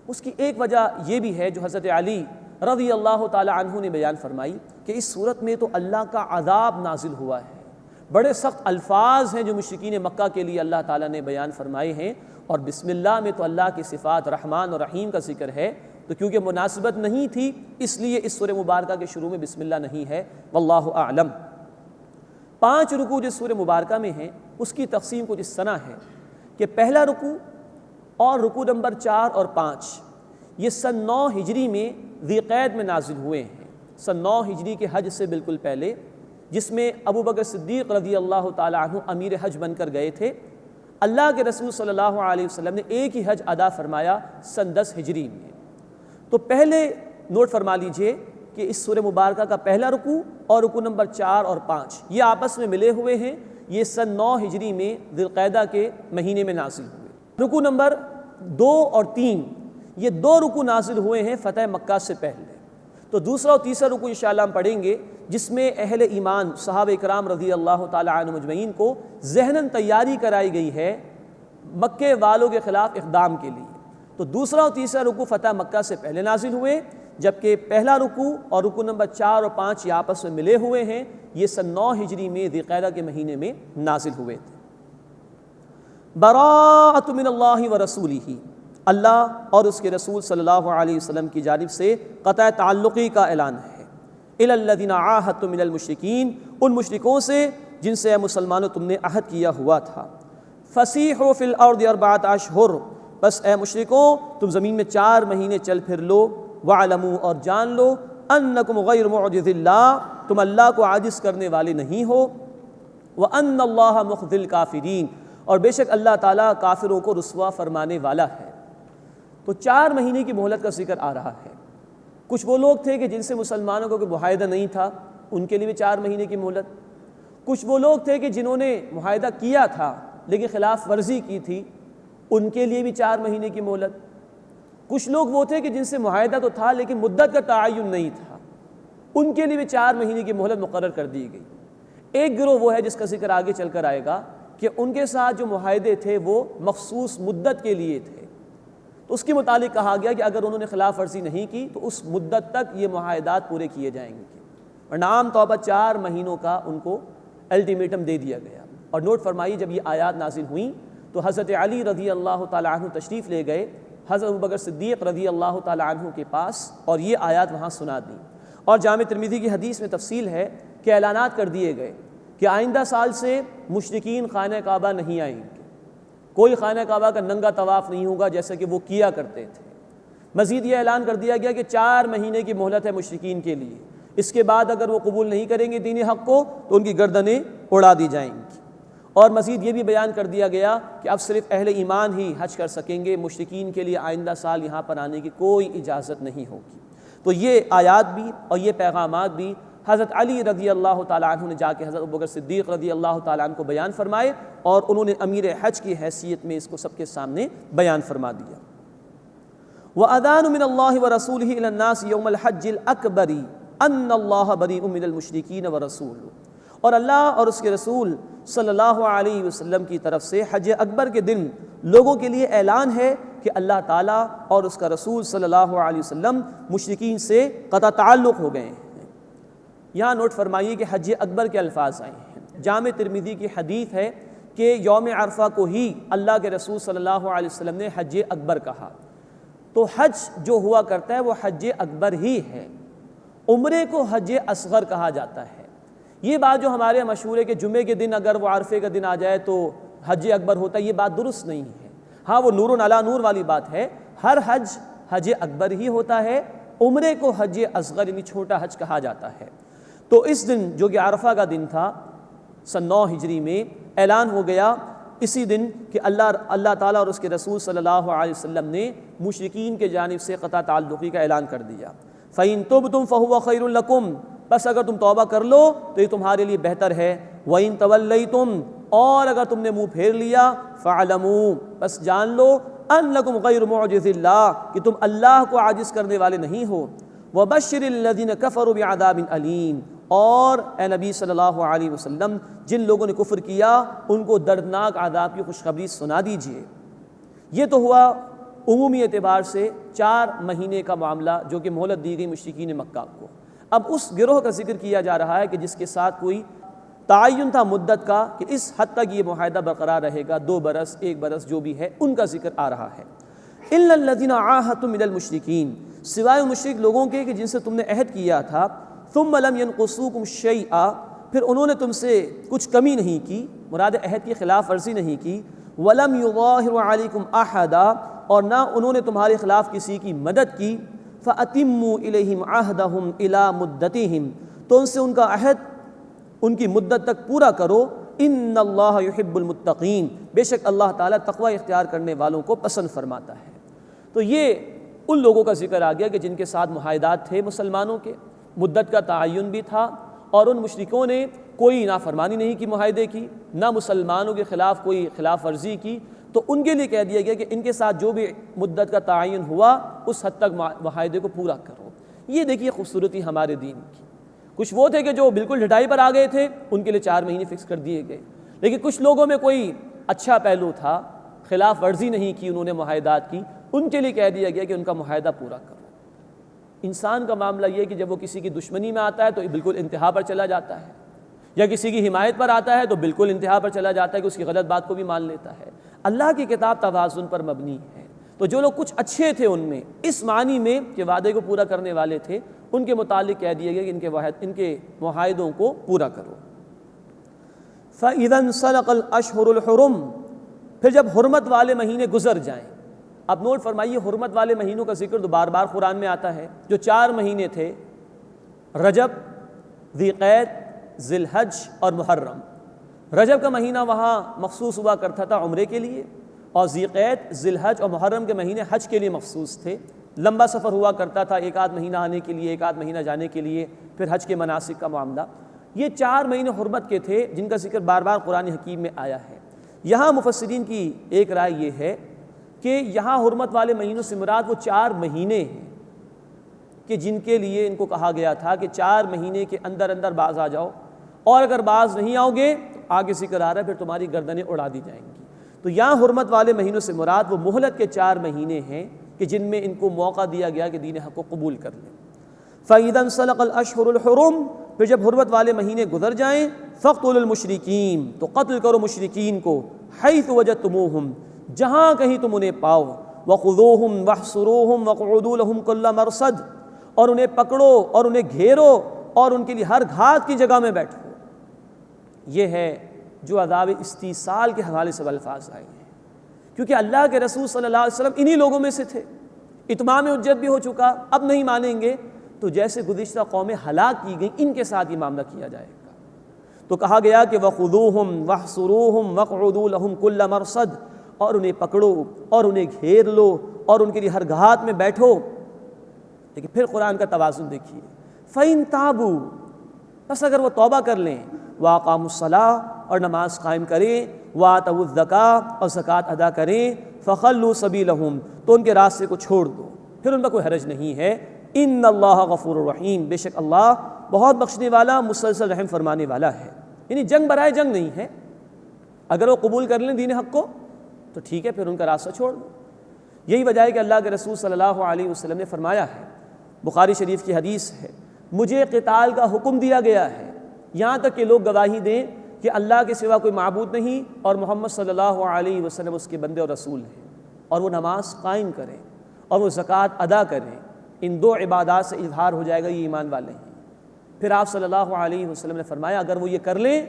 [SPEAKER 3] اس کی ایک وجہ یہ بھی ہے جو حضرت علی رضی اللہ تعالی عنہ نے بیان فرمائی کہ اس صورت میں تو اللہ کا عذاب نازل ہوا ہے، بڑے سخت الفاظ ہیں جو مشرکین مکہ کے لیے اللہ تعالیٰ نے بیان فرمائے ہیں، اور بسم اللہ میں تو اللہ کی صفات رحمان اور رحیم کا ذکر ہے، تو کیونکہ مناسبت نہیں تھی اس لیے اس سورہ مبارکہ کے شروع میں بسم اللہ نہیں ہے، واللہ اعلم۔ 5 رکوع جو سورہ مبارکہ میں ہیں اس کی تقسیم کچھ اس طرح ہے کہ پہلا رکوع اور رکوع نمبر 4 اور 5 یہ سن 9 ہجری میں ذی قعد میں نازل ہوئے ہیں، سن 9 ہجری کے حج سے بالکل پہلے، جس میں ابو بکر صدیق رضی اللہ تعالی عنہ امیر حج بن کر گئے تھے۔ اللہ کے رسول صلی اللہ علیہ وسلم نے ایک ہی حج ادا فرمایا سن 10 ہجری میں۔ تو پہلے نوٹ فرما لیجئے کہ اس سورہ مبارکہ کا پہلا رکوع اور رکوع نمبر 4 اور 5 یہ آپس میں ملے ہوئے ہیں، یہ سن 9 ہجری میں ذی القعدہ کے مہینے میں نازل ہوئے۔ رکوع نمبر 2 اور 3 یہ 2 رکوع نازل ہوئے ہیں فتح مکہ سے پہلے۔ تو دوسرا اور تیسرا رکوع انشاءاللہ ہم پڑھیں گے جس میں اہل ایمان صحابہ کرام رضی اللہ تعالی عنہم اجمعین کو ذہناً تیاری کرائی گئی ہے مکے والوں کے خلاف اقدام کے لیے۔ تو دوسرا اور تیسرا رکوع فتح مکہ سے پہلے نازل ہوئے، جبکہ پہلا رکوع اور رکوع نمبر 4 اور 5 یہ آپس میں ملے ہوئے ہیں، یہ سن 9 ہجری میں ذی القعدہ کے مہینے میں نازل ہوئے تھے۔ براءۃ من اللہ ورسولہ، اللہ اور اس کے رسول صلی اللہ علیہ وسلم کی جانب سے قطع تعلقی کا اعلان ہے۔ الی الذین عاہدتم من المشرکین، ان مشرکوں سے جن سے اے مسلمانوں تم نے عہد کیا ہوا تھا۔ فسیحوا فی الارض 4 اشہر، بس اے مشرکوں تم زمین میں 4 مہینے چل پھر لو، وعلموا اور جان لو انکم غیر معجز اللہ، تم اللہ کو عاجز کرنے والے نہیں ہو، وان اللہ مخزی الکافرین، اور بے شک اللہ تعالیٰ کافروں کو رسوا فرمانے والا ہے۔ تو 4 مہینے کی مہلت کا ذکر آ رہا ہے۔ کچھ وہ لوگ تھے کہ جن سے مسلمانوں کو کوئی معاہدہ نہیں تھا، ان کے لیے بھی 4 مہینے کی مہلت۔ کچھ وہ لوگ تھے کہ جنہوں نے معاہدہ کیا تھا لیکن خلاف ورزی کی تھی، ان کے لیے بھی 4 مہینے کی مہلت۔ کچھ لوگ وہ تھے کہ جن سے معاہدہ تو تھا لیکن مدت کا تعین نہیں تھا، ان کے لیے بھی 4 مہینے کی مہلت مقرر کر دی گئی۔ ایک گروہ وہ ہے جس کا ذکر آگے چل کر آئے گا کہ ان کے ساتھ جو معاہدے تھے وہ مخصوص مدت کے لیے تھے، تو اس کے متعلق کہا گیا کہ اگر انہوں نے خلاف ورزی نہیں کی تو اس مدت تک یہ معاہدات پورے کیے جائیں گے، اور عام طور پر 4 مہینوں کا ان کو الٹیمیٹم دے دیا گیا۔ اور نوٹ فرمائیے، جب یہ آیات نازل ہوئیں تو حضرت علی رضی اللہ تعالیٰ عنہ تشریف لے گئے حضرت ابوبکر صدیق رضی اللہ تعالیٰ عنہ کے پاس، اور یہ آیات وہاں سنا دیں۔ اور جامع ترمذی کی حدیث میں تفصیل ہے کہ اعلانات کر دیے گئے کہ آئندہ سال سے مشرکین خانہ کعبہ نہیں آئیں گے، کوئی خانہ کعبہ کا ننگا طواف نہیں ہوگا جیسا کہ وہ کیا کرتے تھے۔ مزید یہ اعلان کر دیا گیا کہ 4 مہینے کی مہلت ہے مشرکین کے لیے، اس کے بعد اگر وہ قبول نہیں کریں گے دین حق کو تو ان کی گردنیں اڑا دی جائیں گی۔ اور مزید یہ بھی بیان کر دیا گیا کہ اب صرف اہل ایمان ہی حج کر سکیں گے، مشرکین کے لیے آئندہ سال یہاں پر آنے کی کوئی اجازت نہیں ہوگی۔ تو یہ آیات بھی اور یہ پیغامات بھی حضرت علی رضی اللہ تعالیٰ عنہ نے جا کے حضرت ابوبکر صدیق رضی اللہ تعالیٰ عنہ کو بیان فرمائے، اور انہوں نے امیر حج کی حیثیت میں اس کو سب کے سامنے بیان فرما دیا۔ وَأَذَانٌ مِّنَ اللَّهِ وَرَسُولِهِ إِلَى النَّاسِ يَوْمَ الْحَجِّ الْأَكْبَرِ أَنَّ اللَّهَ بَرِيءٌ مِّنَ الْمُشْرِكِينَ وَرَسُولُهُ، اور اللہ اور اس کے رسول صلی اللہ علیہ وسلم کی طرف سے حج اکبر کے دن لوگوں کے لیے اعلان ہے کہ اللہ تعالیٰ اور اس کا رسول صلی اللہ علیہ وسلم مشرکین سے قطع تعلق ہو گئے ہیں۔ یہاں نوٹ فرمائیے کہ حج اکبر کے الفاظ آئے ہیں۔ جامع ترمذی کی حدیث ہے کہ یوم عرفہ کو ہی اللہ کے رسول صلی اللہ علیہ وسلم نے حج اکبر کہا، تو حج جو ہوا کرتا ہے وہ حج اکبر ہی ہے۔ عمرے کو حج اصغر کہا جاتا ہے۔ یہ بات جو ہمارے مشہور ہے کہ جمعے کے دن اگر وہ عرفے کا دن آ جائے تو حج اکبر ہوتا ہے، یہ بات درست نہیں ہے۔ ہاں وہ نور علی نور والی بات ہے، ہر حج حج اکبر ہی ہوتا ہے، عمرے کو حج اصغر یعنی چھوٹا حج کہا جاتا ہے۔ تو اس دن جو کہ عرفہ کا دن تھا سن 9 ہجری میں، اعلان ہو گیا اسی دن کہ اللہ تعالیٰ اور اس کے رسول صلی اللہ علیہ وسلم نے مشرکین کے جانب سے قطع تعلقی کا اعلان کر دیا۔ فَإِن تُبْتُمْ فَهُوَ خَيْرٌ لَكُمْ، بس اگر تم توبہ کر لو تو یہ تمہارے لیے بہتر ہے۔ وَإِن تَوَلَّيْتُمْ، اور اگر تم نے منہ پھیر لیا، فَاعْلَمُوا، بس جان لو، أَنَّكُمْ غَيْرُ مُعْجِزِ اللَّهِ، کہ تم اللہ کو عاجز کرنے والے نہیں ہو۔ وَبَشِّرِ الَّذِينَ كَفَرُوا بِعَذَابٍ أَلِيمٍ، اور اے نبی صلی اللہ علیہ وسلم جن لوگوں نے کفر کیا ان کو دردناک عذاب کی خوشخبری سنا دیجیے۔ یہ تو ہوا عمومی اعتبار سے 4 مہینے کا معاملہ جو کہ مہلت دی گئی مشرکین مکہ کو۔ اب اس گروہ کا ذکر کیا جا رہا ہے کہ جس کے ساتھ کوئی تعین تھا مدت کا کہ اس حد تک یہ معاہدہ برقرار رہے گا، 2 برس 1 برس جو بھی ہے، ان کا ذکر آ رہا ہے۔ إِلَّا الَّذِينَ عَاهَدتُّم مِّنَ الْمُشْرِكِينَ، سوائے مشرک لوگوں کے کہ جن سے تم نے عہد کیا تھا، ثُمَّ لَمْ يَنْقُصُوكُمْ شَيْئًا، پھر انہوں نے تم سے کچھ کمی نہیں کی، مراد عہد کی خلاف ورزی نہیں کی، وَلَمْ يُظَاهِرُوا عَلَيْكُمْ أَحَدًا، اور نہ انہوں نے تمہارے خلاف کسی کی مدد کی، فَأَتِمُّوا إِلَيْهِمْ عَهْدَهُمْ إِلَى مُدَّتِهِمْ، تو ان سے ان کا عہد ان کی مدت تک پورا کرو۔ إِنَّ اللَّهَ يُحِبُّ الْمُتَّقِينَ، بے شک اللہ تعالیٰ تقوی اختیار کرنے والوں کو پسند فرماتا ہے۔ تو یہ ان لوگوں کا ذکر آ گیا کہ جن کے ساتھ معاہدات تھے مسلمانوں کے، مدت کا تعین بھی تھا، اور ان مشرکوں نے کوئی نافرمانی نہیں کی معاہدے کی، نہ مسلمانوں کے خلاف کوئی خلاف ورزی کی، تو ان کے لیے کہہ دیا گیا کہ ان کے ساتھ جو بھی مدت کا تعین ہوا اس حد تک معاہدے کو پورا کرو۔ یہ دیکھیے خوبصورتی ہمارے دین کی۔ کچھ وہ تھے کہ جو بالکل ڈھٹائی پر آ گئے تھے، ان کے لیے 4 مہینے فکس کر دیے گئے، لیکن کچھ لوگوں میں کوئی اچھا پہلو تھا، خلاف ورزی نہیں کی انہوں نے معاہدات کی، ان کے لیے کہہ دیا گیا کہ ان کا معاہدہ پورا کرو۔ انسان کا معاملہ یہ کہ جب وہ کسی کی دشمنی میں آتا ہے تو بالکل انتہا پر چلا جاتا ہے، یا کسی کی حمایت پر آتا ہے تو بالکل انتہا پر چلا جاتا ہے کہ اس کی غلط بات کو بھی مان لیتا ہے۔ اللہ کی کتاب توازن پر مبنی ہے، تو جو لوگ کچھ اچھے تھے ان میں اس معنی میں کہ وعدے کو پورا کرنے والے تھے، ان کے متعلق کہہ دیا گیا کہ ان کے معاہدوں کو پورا کرو۔ فَإِذَا انْسَلَخَ الْأَشْهُرُ الْحُرُمُ، پھر جب حرمت والے مہینے گزر جائیں۔ اب نوٹ فرمائیے، حرمت والے مہینوں کا ذکر تو بار بار قرآن میں آتا ہے۔ جو 4 مہینے تھے، رجب، ذی قعد، ذی الحج اور محرم۔ رجب کا مہینہ وہاں مخصوص ہوا کرتا تھا عمرے کے لیے، اور ذی قعد، ذی الحج اور محرم کے مہینے حج کے لیے مخصوص تھے۔ لمبا سفر ہوا کرتا تھا، ایک آدھ مہینہ آنے کے لیے، ایک آدھ مہینہ جانے کے لیے، پھر حج کے مناسک کا معاملہ، یہ 4 مہینے حرمت کے تھے جن کا ذکر بار بار قرآن حکیم میں آیا ہے۔ یہاں مفسرین کی ایک رائے یہ ہے کہ یہاں حرمت والے مہینوں سے مراد وہ 4 مہینے ہیں کہ جن کے لیے ان کو کہا گیا تھا کہ 4 مہینے کے اندر اندر باز آ جاؤ، اور اگر باز نہیں آؤ گے تو آگے ذکر آ رہا ہے پھر تمہاری گردنیں اڑا دی جائیں گی۔ تو یہاں حرمت والے مہینوں سے مراد وہ مہلت کے 4 مہینے ہیں کہ جن میں ان کو موقع دیا گیا کہ دین حق کو قبول کر لیں۔ فَإِذَا انسَلَخَ الْأَشْهُرُ الْحُرُمُ، پھر جب حرمت والے مہینے گزر جائیں، فَاقْتُلُوا الْمُشْرِكِينَ، تو قتل کرو مشرکین کو، حَيْثُ وَجَدتُّمُوهُمْ، جہاں کہیں تم انہیں پاؤ، وَخُذُوهُمْ وَاحْصُرُوهُمْ وَاقْعُدُوا لَهُمْ كُلَّ مَرْصَدٍ، اور انہیں پکڑو اور انہیں گھیرو اور ان کے لیے ہر گھات کی جگہ میں بیٹھو۔ یہ ہے جو عذاب استیصال کے حوالے سے الفاظ آئے ہیں، کیونکہ اللہ کے رسول صلی اللہ علیہ وسلم انہی لوگوں میں سے تھے، اتمام حجت بھی ہو چکا، اب نہیں مانیں گے تو جیسے گزشتہ قومیں ہلاک کی گئیں ان کے ساتھ یہ معاملہ کیا جائے گا۔ تو کہا گیا کہ وَخُذُوهُمْ وَاحْصُرُوهُمْ وَاقْعُدُوا لَهُمْ كُلَّ مَرْصَدٍ، اور انہیں پکڑو اور انہیں گھیر لو اور ان کے لیے ہر گھات میں بیٹھو۔ لیکن پھر قرآن کا توازن دیکھیے، فَإِن تَابُوا، بس اگر وہ توبہ کر لیں، وَأَقَامُوا الصَّلَاةَ، اور نماز قائم کریں، وَآتَوُا الزَّكَاةَ، اور زکوٰۃ ادا کریں، فَخَلُّوا سَبِيلَهُمْ، تو ان کے راستے کو چھوڑ دو، پھر ان پر کوئی حرج نہیں ہے۔ ان اللہ غفور الرحیم، بے شک اللہ بہت بخشنے والا، مسلسل رحم فرمانے والا ہے۔ یعنی جنگ برائے جنگ نہیں ہے، اگر وہ قبول کر لیں دین حق کو تو ٹھیک ہے، پھر ان کا راستہ چھوڑ دو۔ یہی وجہ ہے کہ اللہ کے رسول صلی اللہ علیہ وسلم نے فرمایا ہے، بخاری شریف کی حدیث ہے، مجھے قتال کا حکم دیا گیا ہے یہاں تک کہ لوگ گواہی دیں کہ اللہ کے سوا کوئی معبود نہیں اور محمد صلی اللہ علیہ وسلم اس کے بندے اور رسول ہیں، اور وہ نماز قائم کریں اور وہ زکوٰۃ ادا کریں۔ ان 2 عبادات سے اظہار ہو جائے گا یہ ایمان والے ہیں۔ پھر آپ صلی اللہ علیہ وسلم نے فرمایا اگر وہ یہ کر لیں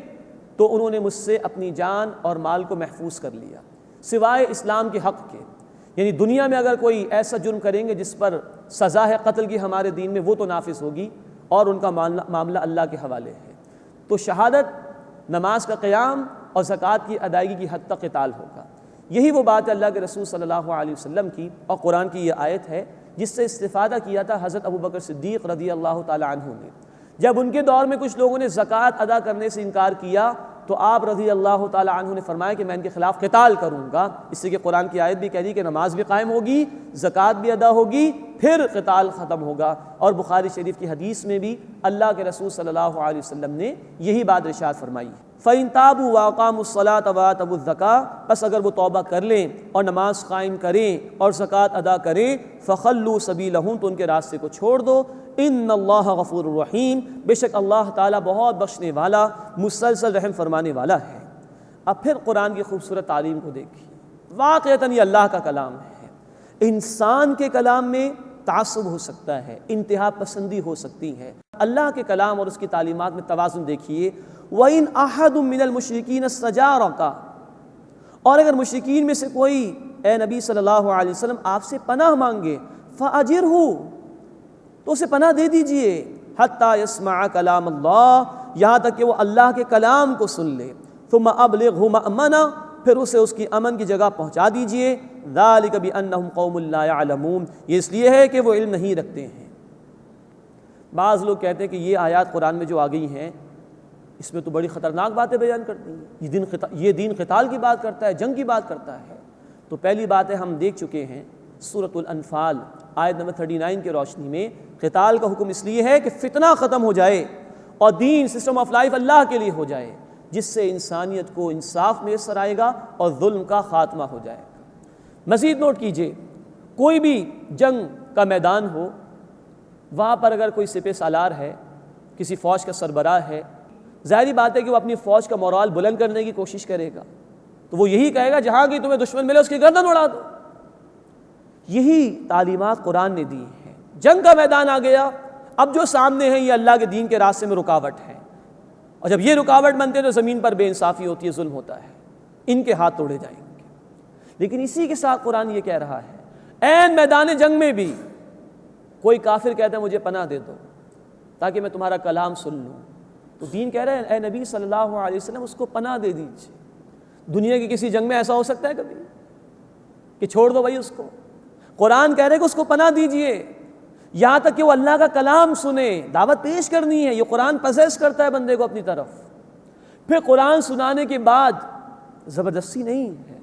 [SPEAKER 3] تو انہوں نے مجھ سے اپنی جان اور مال کو محفوظ کر لیا سوائے اسلام کے حق کے، یعنی دنیا میں اگر کوئی ایسا جرم کریں گے جس پر سزا ہے قتل کی ہمارے دین میں، وہ تو نافذ ہوگی اور ان کا معاملہ اللہ کے حوالے ہے۔ تو شہادت، نماز کا قیام اور زکوٰۃ کی ادائیگی کی حد تک قتال ہوگا۔ یہی وہ بات ہے اللہ کے رسول صلی اللہ علیہ وسلم کی، اور قرآن کی یہ آیت ہے جس سے استفادہ کیا تھا حضرت ابوبکر صدیق رضی اللہ تعالی عنہ نے۔ جب ان کے دور میں کچھ لوگوں نے زکوٰۃ ادا کرنے سے انکار کیا تو آپ رضی اللہ تعالی عنہ نے فرمایا کہ میں ان کے خلاف قتال کروں گا، اس سے کہ قرآن کی آیت بھی کہہ دی کہ نماز بھی قائم ہوگی، زکوٰۃ بھی ادا ہوگی، پھر قتال ختم ہوگا۔ اور بخاری شریف کی حدیث میں بھی اللہ کے رسول صلی اللہ علیہ وسلم نے یہی بات ارشاد فرمائی، فَإِن تَابُوا وَأَقَامُوا الصَّلَاةَ وَآتَوُا الزَّكَاةَ، بس اگر وہ توبہ کر لیں اور نماز قائم کریں اور زکوٰۃ ادا کریں، فَخَلُّوا سَبِيلَهُمْ، تو ان کے راستے کو چھوڑ دو۔ ان اللہ غفور الرحیم، بے شک اللہ تعالیٰ بہت بخشنے والا، مسلسل رحم فرمانے والا ہے۔ اب پھر قرآن کی خوبصورت تعلیم کو دیکھیے، واقعتاً یہ اللہ کا کلام ہے۔ انسان کے کلام میں تعصب ہو سکتا ہے، انتہا پسندی ہو سکتی ہے، اللہ کے کلام اور اس کی تعلیمات میں توازن دیکھیے۔ وَإِنْ أَحَدٌ مِّنَ الْمُشْرِكِينَ اسْتَجَارَكَ، اور اگر مشرکین میں سے کوئی اے نبی صلی اللہ علیہ وسلم آپ سے پناہ مانگے، فَأَجِرْهُ، تو اسے پناہ دے دیجئے، حَتَّى يَسْمَعَ كَلَامَ اللَّهِ، یہاں تک کہ وہ اللہ کے کلام کو سن لے، ثُمَّ أَبْلِغْهُ مَأْمَنًا، پھر اسے اس کی امن کی جگہ پہنچا دیجئے۔ ذَلِكَ بِأَنَّهُمْ قَوْمٌ لَا يَعْلَمُونَ، یہ اس لیے ہے کہ وہ علم نہیں رکھتے ہیں۔ بعض لوگ کہتے ہیں کہ یہ آیات قرآن میں جو آ گئی ہیں اس میں تو بڑی خطرناک باتیں بیان کرتی ہیں، یہ دین قتال کی بات کرتا ہے، جنگ کی بات کرتا ہے۔ تو پہلی بات ہے ہم دیکھ چکے ہیں سورۃ الانفال آیت نمبر 39 کی روشنی میں، قتال کا حکم اس لیے ہے کہ فتنہ ختم ہو جائے اور دین، سسٹم آف لائف اللہ کے لیے ہو جائے، جس سے انسانیت کو انصاف میسر آئے گا اور ظلم کا خاتمہ ہو جائے گا۔ مزید نوٹ کیجئے، کوئی بھی جنگ کا میدان ہو، وہاں پر اگر کوئی سپہ سالار ہے، کسی فوج کا سربراہ ہے، ظاہری بات ہے کہ وہ اپنی فوج کا مورال بلند کرنے کی کوشش کرے گا، تو وہ یہی کہے گا جہاں کی تمہیں دشمن ملے اس کی گردن اڑا دو۔ یہی تعلیمات قرآن نے دی ہیں۔ جنگ کا میدان آ گیا، اب جو سامنے ہیں یہ اللہ کے دین کے راستے میں رکاوٹ ہے، اور جب یہ رکاوٹ بنتے ہیں تو زمین پر بے انصافی ہوتی ہے، ظلم ہوتا ہے، ان کے ہاتھ توڑے جائیں گے۔ لیکن اسی کے ساتھ قرآن یہ کہہ رہا ہے عین میدان جنگ میں بھی کوئی کافر کہتا ہے مجھے پناہ دے دو تاکہ میں تمہارا کلام سن لوں، تو دین کہہ رہے ہیں اے نبی صلی اللہ علیہ وسلم اس کو پناہ دے دیجیے۔ دنیا کی کسی جنگ میں ایسا ہو سکتا ہے کبھی کہ چھوڑ دو بھائی اس کو؟ قرآن کہہ رہے کہ اس کو پناہ دیجئے، یہاں تک کہ وہ اللہ کا کلام سنے، دعوت پیش کرنی ہے۔ یہ قرآن پوزیس کرتا ہے بندے کو اپنی طرف۔ پھر قرآن سنانے کے بعد زبردستی نہیں ہے،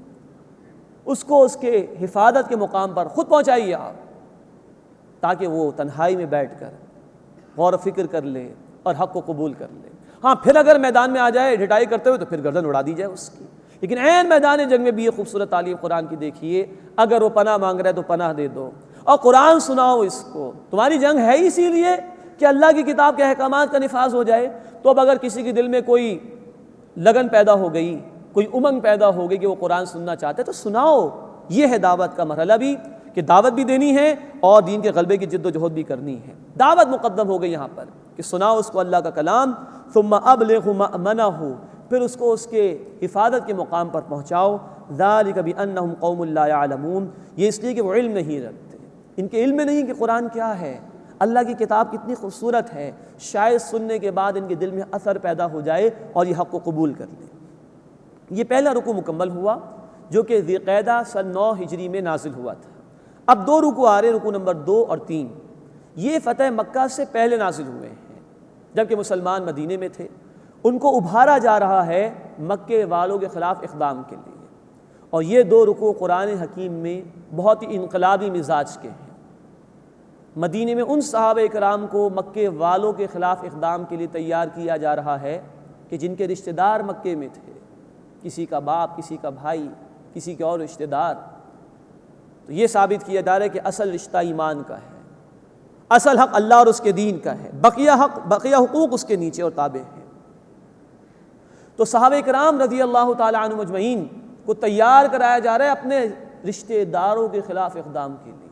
[SPEAKER 3] اس کو اس کے حفاظت کے مقام پر خود پہنچائیے آپ، تاکہ وہ تنہائی میں بیٹھ کر غور و فکر کر لے اور حق کو قبول کر لے۔ ہاں پھر اگر میدان میں آ جائے ڈھٹائی کرتے ہوئے تو پھر گردن اڑا دی جائے اس کی، لیکن عین میدان جنگ میں بھی یہ خوبصورت تعلیم قرآن کی دیکھیے، اگر وہ پناہ مانگ رہا ہے تو پناہ دے دو اور قرآن سناؤ اس کو۔ تمہاری جنگ ہے اسی لیے کہ اللہ کی کتاب کے احکامات کا نفاذ ہو جائے۔ تو اب اگر کسی کے دل میں کوئی لگن پیدا ہو گئی، کوئی امنگ پیدا ہو گئی کہ وہ قرآن سننا چاہتے تو سناؤ۔ یہ ہے دعوت کا مرحلہ بھی، کہ دعوت بھی دینی ہے اور دین کے غلبے کی جد و جہد بھی کرنی ہے۔ دعوت مقدم ہو گئی یہاں پر کہ سناؤ اس کو اللہ کا کلام، ثم ابلغ مأمنہ، پھر اس کو اس کے حفاظت کے مقام پر پہنچاؤ۔ ذالک بانہم قوم لا یعلمون، یہ اس لیے کہ وہ علم نہیں رکھتے، ان کے علم میں نہیں کہ قرآن کیا ہے، اللہ کی کتاب کتنی خوبصورت ہے، شاید سننے کے بعد ان کے دل میں اثر پیدا ہو جائے اور یہ حق کو قبول کر لیں۔ یہ پہلا رکوع مکمل ہوا جو کہ ذی القعدہ سن 9 ہجری میں نازل ہوا تھا۔ اب 2 رکوع آ رہے، رکوع نمبر 2 اور 3، یہ فتح مکہ سے پہلے نازل ہوئے ہیں، جبکہ مسلمان مدینے میں تھے۔ ان کو ابھارا جا رہا ہے مکے والوں کے خلاف اقدام کے لیے، اور یہ 2 رکوع قرآن حکیم میں بہت ہی انقلابی مزاج کے ہیں۔ مدینے میں ان صحابہ کرام کو مکے والوں کے خلاف اقدام کے لیے تیار کیا جا رہا ہے کہ جن کے رشتہ دار مکے میں تھے، کسی کا باپ، کسی کا بھائی، کسی کے اور رشتہ دار۔ تو یہ ثابت کیا جا رہا ہے کہ اصل رشتہ ایمان کا ہے، اصل حق اللہ اور اس کے دین کا ہے، بقیہ حقوق اس کے نیچے اور تابع ہیں۔ تو صحابہ کرام رضی اللہ تعالی عنہم اجمعین کو تیار کرایا جا رہا ہے اپنے رشتہ داروں کے خلاف اقدام کے لیے،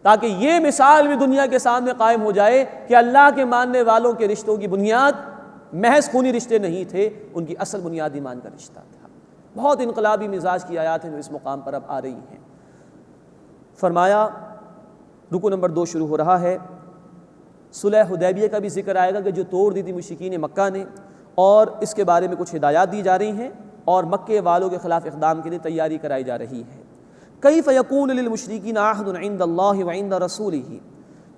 [SPEAKER 3] تاکہ یہ مثال بھی دنیا کے سامنے قائم ہو جائے کہ اللہ کے ماننے والوں کے رشتوں کی بنیاد محض خونی رشتے نہیں تھے، ان کی اصل بنیاد ایمان کا رشتہ تھا۔ بہت انقلابی مزاج کی آیات ہیں جو اس مقام پر اب آ رہی ہیں۔ فرمایا رکوع نمبر 2 شروع ہو رہا ہے، صلح حدیبیہ کا بھی ذکر آئے گا کہ جو توڑ دی تھی مشرکین مکہ نے، اور اس کے بارے میں کچھ ہدایات دی جا رہی ہیں اور مکے والوں کے خلاف اقدام کے لیے تیاری کرائی جا رہی ہے۔ کیف یکون للمشرکین عہد عند اللہ وعند رسولہ،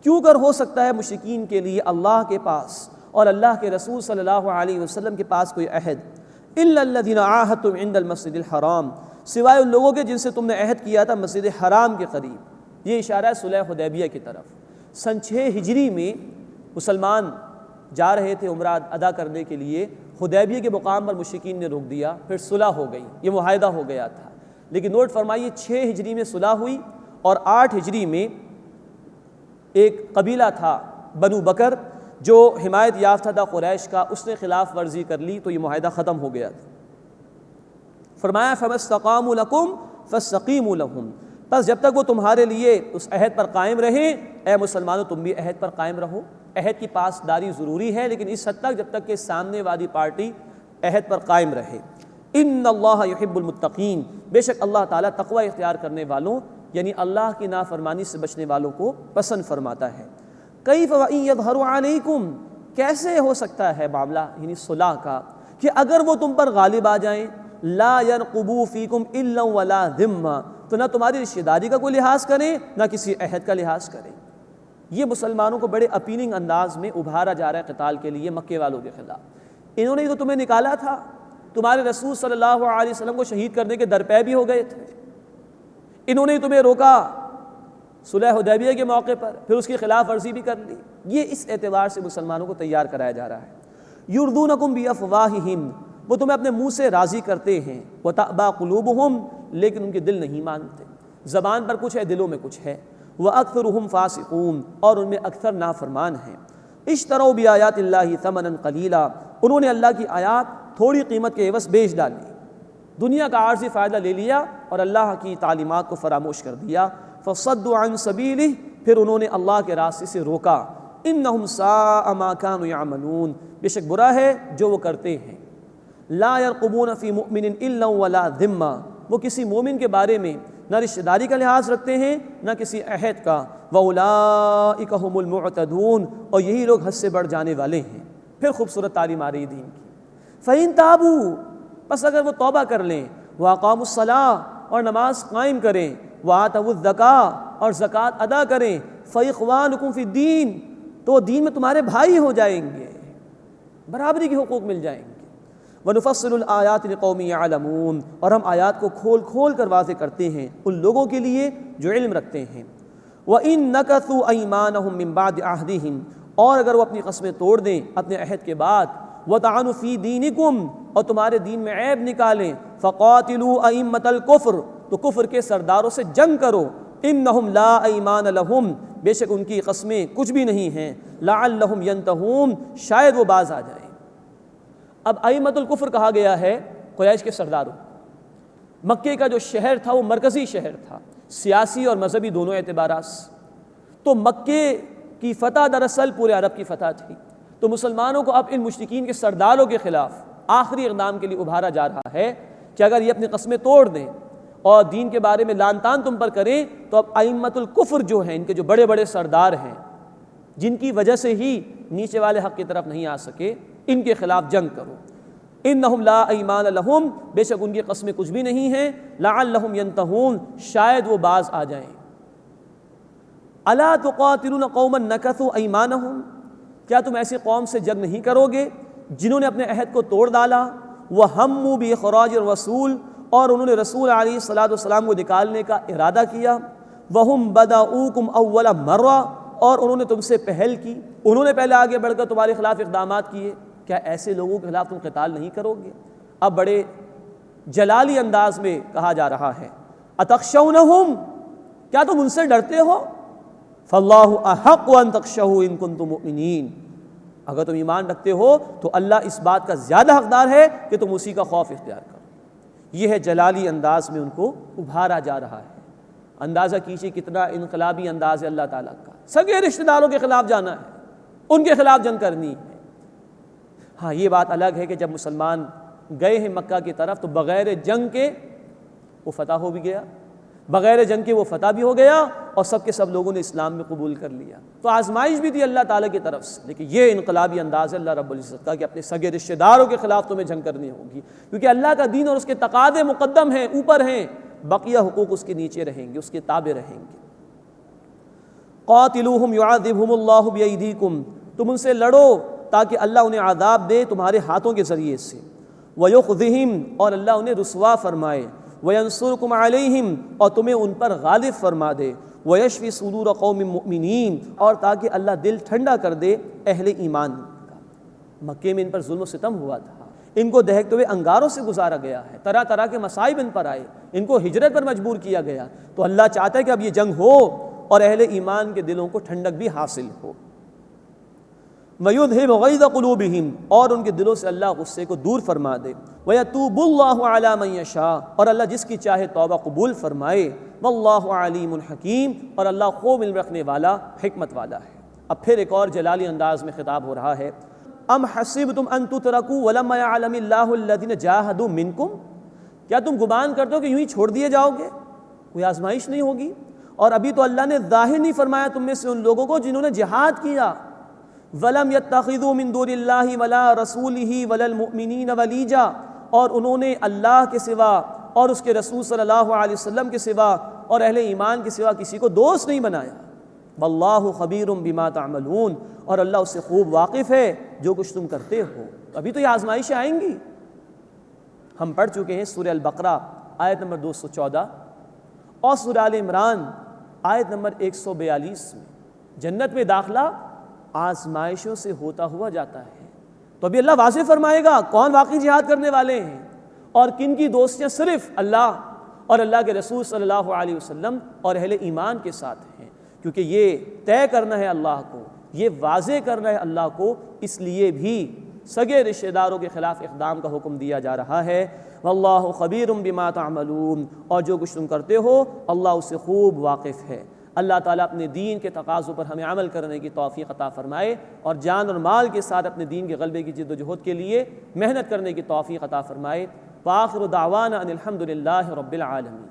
[SPEAKER 3] کیوں کر ہو سکتا ہے مشرکین کے لیے اللہ کے پاس اور اللہ کے رسول صلی اللہ علیہ وسلم کے پاس کوئی عہد، الا الذین عاہدتم عند المسجد الحرام، سوائے ان لوگوں کے جن سے تم نے عہد کیا تھا مسجد حرام کے قریب۔ یہ اشارہ ہے صلح حدیبیہ کی طرف۔ سن 6 ہجری میں مسلمان جا رہے تھے عمرہ ادا کرنے کے لیے، حدیبیہ کے مقام پر مشرکین نے روک دیا، پھر صلح ہو گئی، یہ معاہدہ ہو گیا تھا۔ لیکن نوٹ فرمائیے 6 ہجری میں صلح ہوئی اور 8 ہجری میں ایک قبیلہ تھا بنو بکر جو حمایت یافتہ تھا قریش کا، اس نے خلاف ورزی کر لی تو یہ معاہدہ ختم ہو گیا تھا۔ فرمایا فَمَا اسْتَقَامُوا لَكُمْ فَاسْتَقِیمُوا لَهُمْ، بس جب تک وہ تمہارے لیے اس عہد پر قائم رہیں، اے مسلمانوں تم بھی عہد پر قائم رہو۔ عہد کی پاسداری ضروری ہے، لیکن اس حد تک جب تک کہ سامنے والی پارٹی عہد پر قائم رہے۔ ان اللہ یحب المتقین، بے شک اللہ تعالیٰ تقوی اختیار کرنے والوں یعنی اللہ کی نافرمانی سے بچنے والوں کو پسند فرماتا ہے۔ کیف وَإِن یظہروا علیکم، کیسے ہو سکتا ہے معاملہ یعنی صلح کا کہ اگر وہ تم پر غالب آ جائیں، لا يرقبوا فیکم الا ولا ذمہ، تو نہ تمہاری رشتہ داری کا کوئی لحاظ کریں نہ کسی عہد کا لحاظ کریں۔ یہ مسلمانوں کو بڑے اپیلنگ انداز میں ابھارا جا رہا ہے قتال کے لیے مکے والوں کے خلاف۔ انہوں نے تو تمہیں نکالا تھا، تمہارے رسول صلی اللہ علیہ وسلم کو شہید کرنے کے درپے بھی ہو گئے تھے، انہوں نے تمہیں روکا صلح حدیبیہ کے موقع پر، پھر اس کی خلاف ورزی بھی کر لی۔ یہ اس اعتبار سے مسلمانوں کو تیار کرایا جا رہا ہے۔ یردونکم بافواہہم، وہ تمہیں اپنے منہ سے راضی کرتے ہیں، وتأبی قلوبہم، لیکن ان کے دل نہیں مانتے۔ زبان پر کچھ ہے، دلوں میں کچھ ہے۔ وَأَكْثَرُهُمْ فَاسِقُونَ، اور ان میں اکثر نافرمان ہیں۔ اشتروا بآیات اللہ ثمنا قلیلا، انہوں نے اللہ کی آیات تھوڑی قیمت کے عوض بیچ ڈالی، دنیا کا عارضی فائدہ لے لیا اور اللہ کی تعلیمات کو فراموش کر دیا۔ فصدوا عن سبیلہ، پھر انہوں نے اللہ کے راستے سے روکا۔ انہم ساء ما كانوا يعملون، بے شک برا ہے جو وہ کرتے ہیں۔ لا يرقبون فی مؤمن الا ولا ذمہ، وہ کسی مومن کے بارے میں نہ رشتہ داری کا لحاظ رکھتے ہیں نہ کسی عہد کا۔ وَأُولَٰئِكَ هُمُ الْمُعْتَدُونَ، اور یہی لوگ حد سے بڑھ جانے والے ہیں۔ پھر خوبصورت تعلیم آ رہی دین کی۔ فَإِن تَابُوا، بس اگر وہ توبہ کر لیں، وَأَقَامُوا الصَّلَاةَ، اور نماز قائم کریں، وَآتَوُا الزَّکَاۃَ اور زکوٰۃ ادا کریں فَإِخْوَانُکُمْ فِی الدین تو وہ دین میں تمہارے بھائی ہو جائیں گے، برابری کے حقوق مل جائیں گے۔ وَنُفَصِّلُ الْآیَاتِ لِقَوْمٍ یعلمون اور ہم آیات کو کھول کھول کر واضح کرتے ہیں ان لوگوں کے لیے جو علم رکھتے ہیں۔ وَإِن نَكَثُوا أَيْمَانَهُم مِّن بَعْدِ عَهْدِهِمْ اور اگر وہ اپنی قسمیں توڑ دیں اپنے عہد کے بعد، وَطَعَنُوا فِي دِینِكُمْ اور تمہارے دین میں عیب نکالیں، فَقَاتِلُوا أَئِمَّةَ الْكُفْرِ تو کفر کے سرداروں سے جنگ کرو، إِنَّهُمْ لَا أَيْمَانَ لَهُمْ بے شک ان کی قسمیں کچھ بھی نہیں ہیں، لَعَلَّهُمْ يَنْتَهُونَ شاید وہ باز آ جائیں۔ اب ائمۃ الکفر کہا گیا ہے قریش کے سرداروں۔ مکے کا جو شہر تھا وہ مرکزی شہر تھا، سیاسی اور مذہبی دونوں اعتبارات سے۔ تو مکے کی فتح دراصل پورے عرب کی فتح تھی، تو مسلمانوں کو اب ان مشرکین کے سرداروں کے خلاف آخری اقدام کے لیے ابھارا جا رہا ہے کہ اگر یہ اپنی قسمیں توڑ دیں اور دین کے بارے میں لعن طعن تم پر کریں تو اب ائمۃ الکفر جو ہیں، ان کے جو بڑے بڑے سردار ہیں جن کی وجہ سے ہی نیچے والے حق کی طرف نہیں آ سکے، ان کے خلاف جنگ کرو۔ انہم لا ایمان لہم بے شک ان کی قسمیں کچھ بھی نہیں ہیں، لعلہم ینتہون شاید وہ باز آ جائیں۔ الا تقاتلون قوما نکثوا ایمانہم کیا تم ایسی قوم سے جنگ نہیں کرو گے جنہوں نے اپنے عہد کو توڑ ڈالا، وہموا باخراج الرسول اور انہوں نے رسول علیہ الصلوۃ والسلام کو نکالنے کا ارادہ کیا، وہم بدؤکم اول مرہ اور انہوں نے تم سے پہل کی، انہوں نے پہلے آگے بڑھ کر تمہارے خلاف اقدامات کیے، کیا ایسے لوگوں کے خلاف تم قتال نہیں کرو گے؟ اب بڑے جلالی انداز میں کہا جا رہا ہے اتخشونہم کیا تم ان سے ڈرتے ہو؟ فاللہ احق ان تخشوہ ان کنتم مؤمنین اگر تم ایمان رکھتے ہو تو اللہ اس بات کا زیادہ حقدار ہے کہ تم اسی کا خوف اختیار کرو۔ یہ ہے جلالی انداز میں ان کو ابھارا جا رہا ہے۔ اندازہ کیجیے کتنا انقلابی انداز ہے اللہ تعالیٰ کا۔ سگے رشتہ داروں کے خلاف جانا ہے، ان کے خلاف جنگ کرنی ہے۔ ہاں یہ بات الگ ہے کہ جب مسلمان گئے ہیں مکہ کی طرف تو بغیر جنگ کے وہ فتح ہو بھی گیا، بغیر جنگ کے وہ فتح بھی ہو گیا اور سب کے سب لوگوں نے اسلام میں قبول کر لیا۔ تو آزمائش بھی تھی اللہ تعالیٰ کی طرف سے، لیکن یہ انقلابی انداز ہے اللہ رب العزت کا کہ اپنے سگے رشتہ داروں کے خلاف تمہیں جنگ کرنی ہوگی، کیونکہ اللہ کا دین اور اس کے تقاضے مقدم ہیں، اوپر ہیں، بقیہ حقوق اس کے نیچے رہیں گے، اس کے تابع رہیں گے۔ قاتلوہم یعذبہم اللہ بایدیکم تم ان سے لڑو تاکہ اللہ انہیں عذاب دے تمہارے ہاتھوں کے ذریعے سے، ویخذہم اور اللہ انہیں رسوا فرمائے، وینصرکم علیہم اور تمہیں ان پر غالب فرما دے، ویشفی صدور قوم مؤمنین اور تاکہ اللہ دل ٹھنڈا کر دے اہل ایمان کا۔ مکے میں ان پر ظلم و ستم ہوا تھا، ان کو دہکتے ہوئے انگاروں سے گزارا گیا ہے، طرح طرح کے مصائب ان پر آئے، ان کو ہجرت پر مجبور کیا گیا، تو اللہ چاہتا ہے کہ اب یہ جنگ ہو اور اہل ایمان کے دلوں کو ٹھنڈک بھی حاصل ہو۔ وَيُذْهِبْ غَيْظَ قُلُوبِهِمْ اور ان کے دلوں سے اللہ غصے کو دور فرما دے، وَيَتُوبُ اللَّهُ عَلَى مَن يَشَاءُ اور اللہ جس کی چاہے توبہ قبول فرمائے، وَاللَّهُ عَلِيمٌ حَكِيمٌ اور اللہ خوب علم رکھنے والا حکمت والا ہے۔ اب پھر ایک اور جلالی انداز میں خطاب ہو رہا ہے، ام حسبتم ان تترکوا ولما يعلم الله الذين جاهدوا منكم کیا تم گمان کرتے ہو کہ یوں ہی چھوڑ دیے جاؤ گے، کوئی آزمائش نہیں ہوگی؟ اور ابھی تو اللہ نے ظاہر نہیں فرمایا تم میں سے ان لوگوں کو جنہوں نے جہاد کیا، وَلَمْ يَتَّخِذُوا مِن دُونِ اللَّهِ وَلَا رَسُولِهِ وَلَا الْمُؤْمِنِينَ وَلِيجًا اور انہوں نے اللہ کے سوا اور اس کے رسول صلی اللہ علیہ وسلم کے سوا اور اہل ایمان کے سوا کسی کو دوست نہیں بنایا۔ وَاللَّهُ خَبِيرٌ بِمَا تَعْمَلُونَ اور اللہ اس سے خوب واقف ہے جو کچھ تم کرتے ہو۔ ابھی تو یہ آزمائشیں آئیں گی۔ ہم پڑھ چکے ہیں سورہ البقرہ آیت نمبر 214 اور سورہ آل عمران آیت نمبر 142 میں جنت میں داخلہ آزمائشوں سے ہوتا ہوا جاتا ہے۔ تو ابھی اللہ واضح فرمائے گا کون واقعی جہاد کرنے والے ہیں اور کن کی دوستیاں صرف اللہ اور اللہ کے رسول صلی اللہ علیہ وسلم اور اہل ایمان کے ساتھ ہیں، کیونکہ یہ طے کرنا ہے اللہ کو، یہ واضح کرنا ہے اللہ کو، اس لیے بھی سگے رشتہ داروں کے خلاف اقدام کا حکم دیا جا رہا ہے۔ واللہ خبیر بما تعملون اور جو کچھ تم کرتے ہو اللہ اس سے خوب واقف ہے۔ اللہ تعالیٰ اپنے دین کے تقاضوں پر ہمیں عمل کرنے کی توفیق عطا فرمائے اور جان اور مال کے ساتھ اپنے دین کے غلبے کی جد و جہد کے لیے محنت کرنے کی توفیق عطا فرمائے۔ وآخر دعوانا ان الحمد للہ رب العالمین۔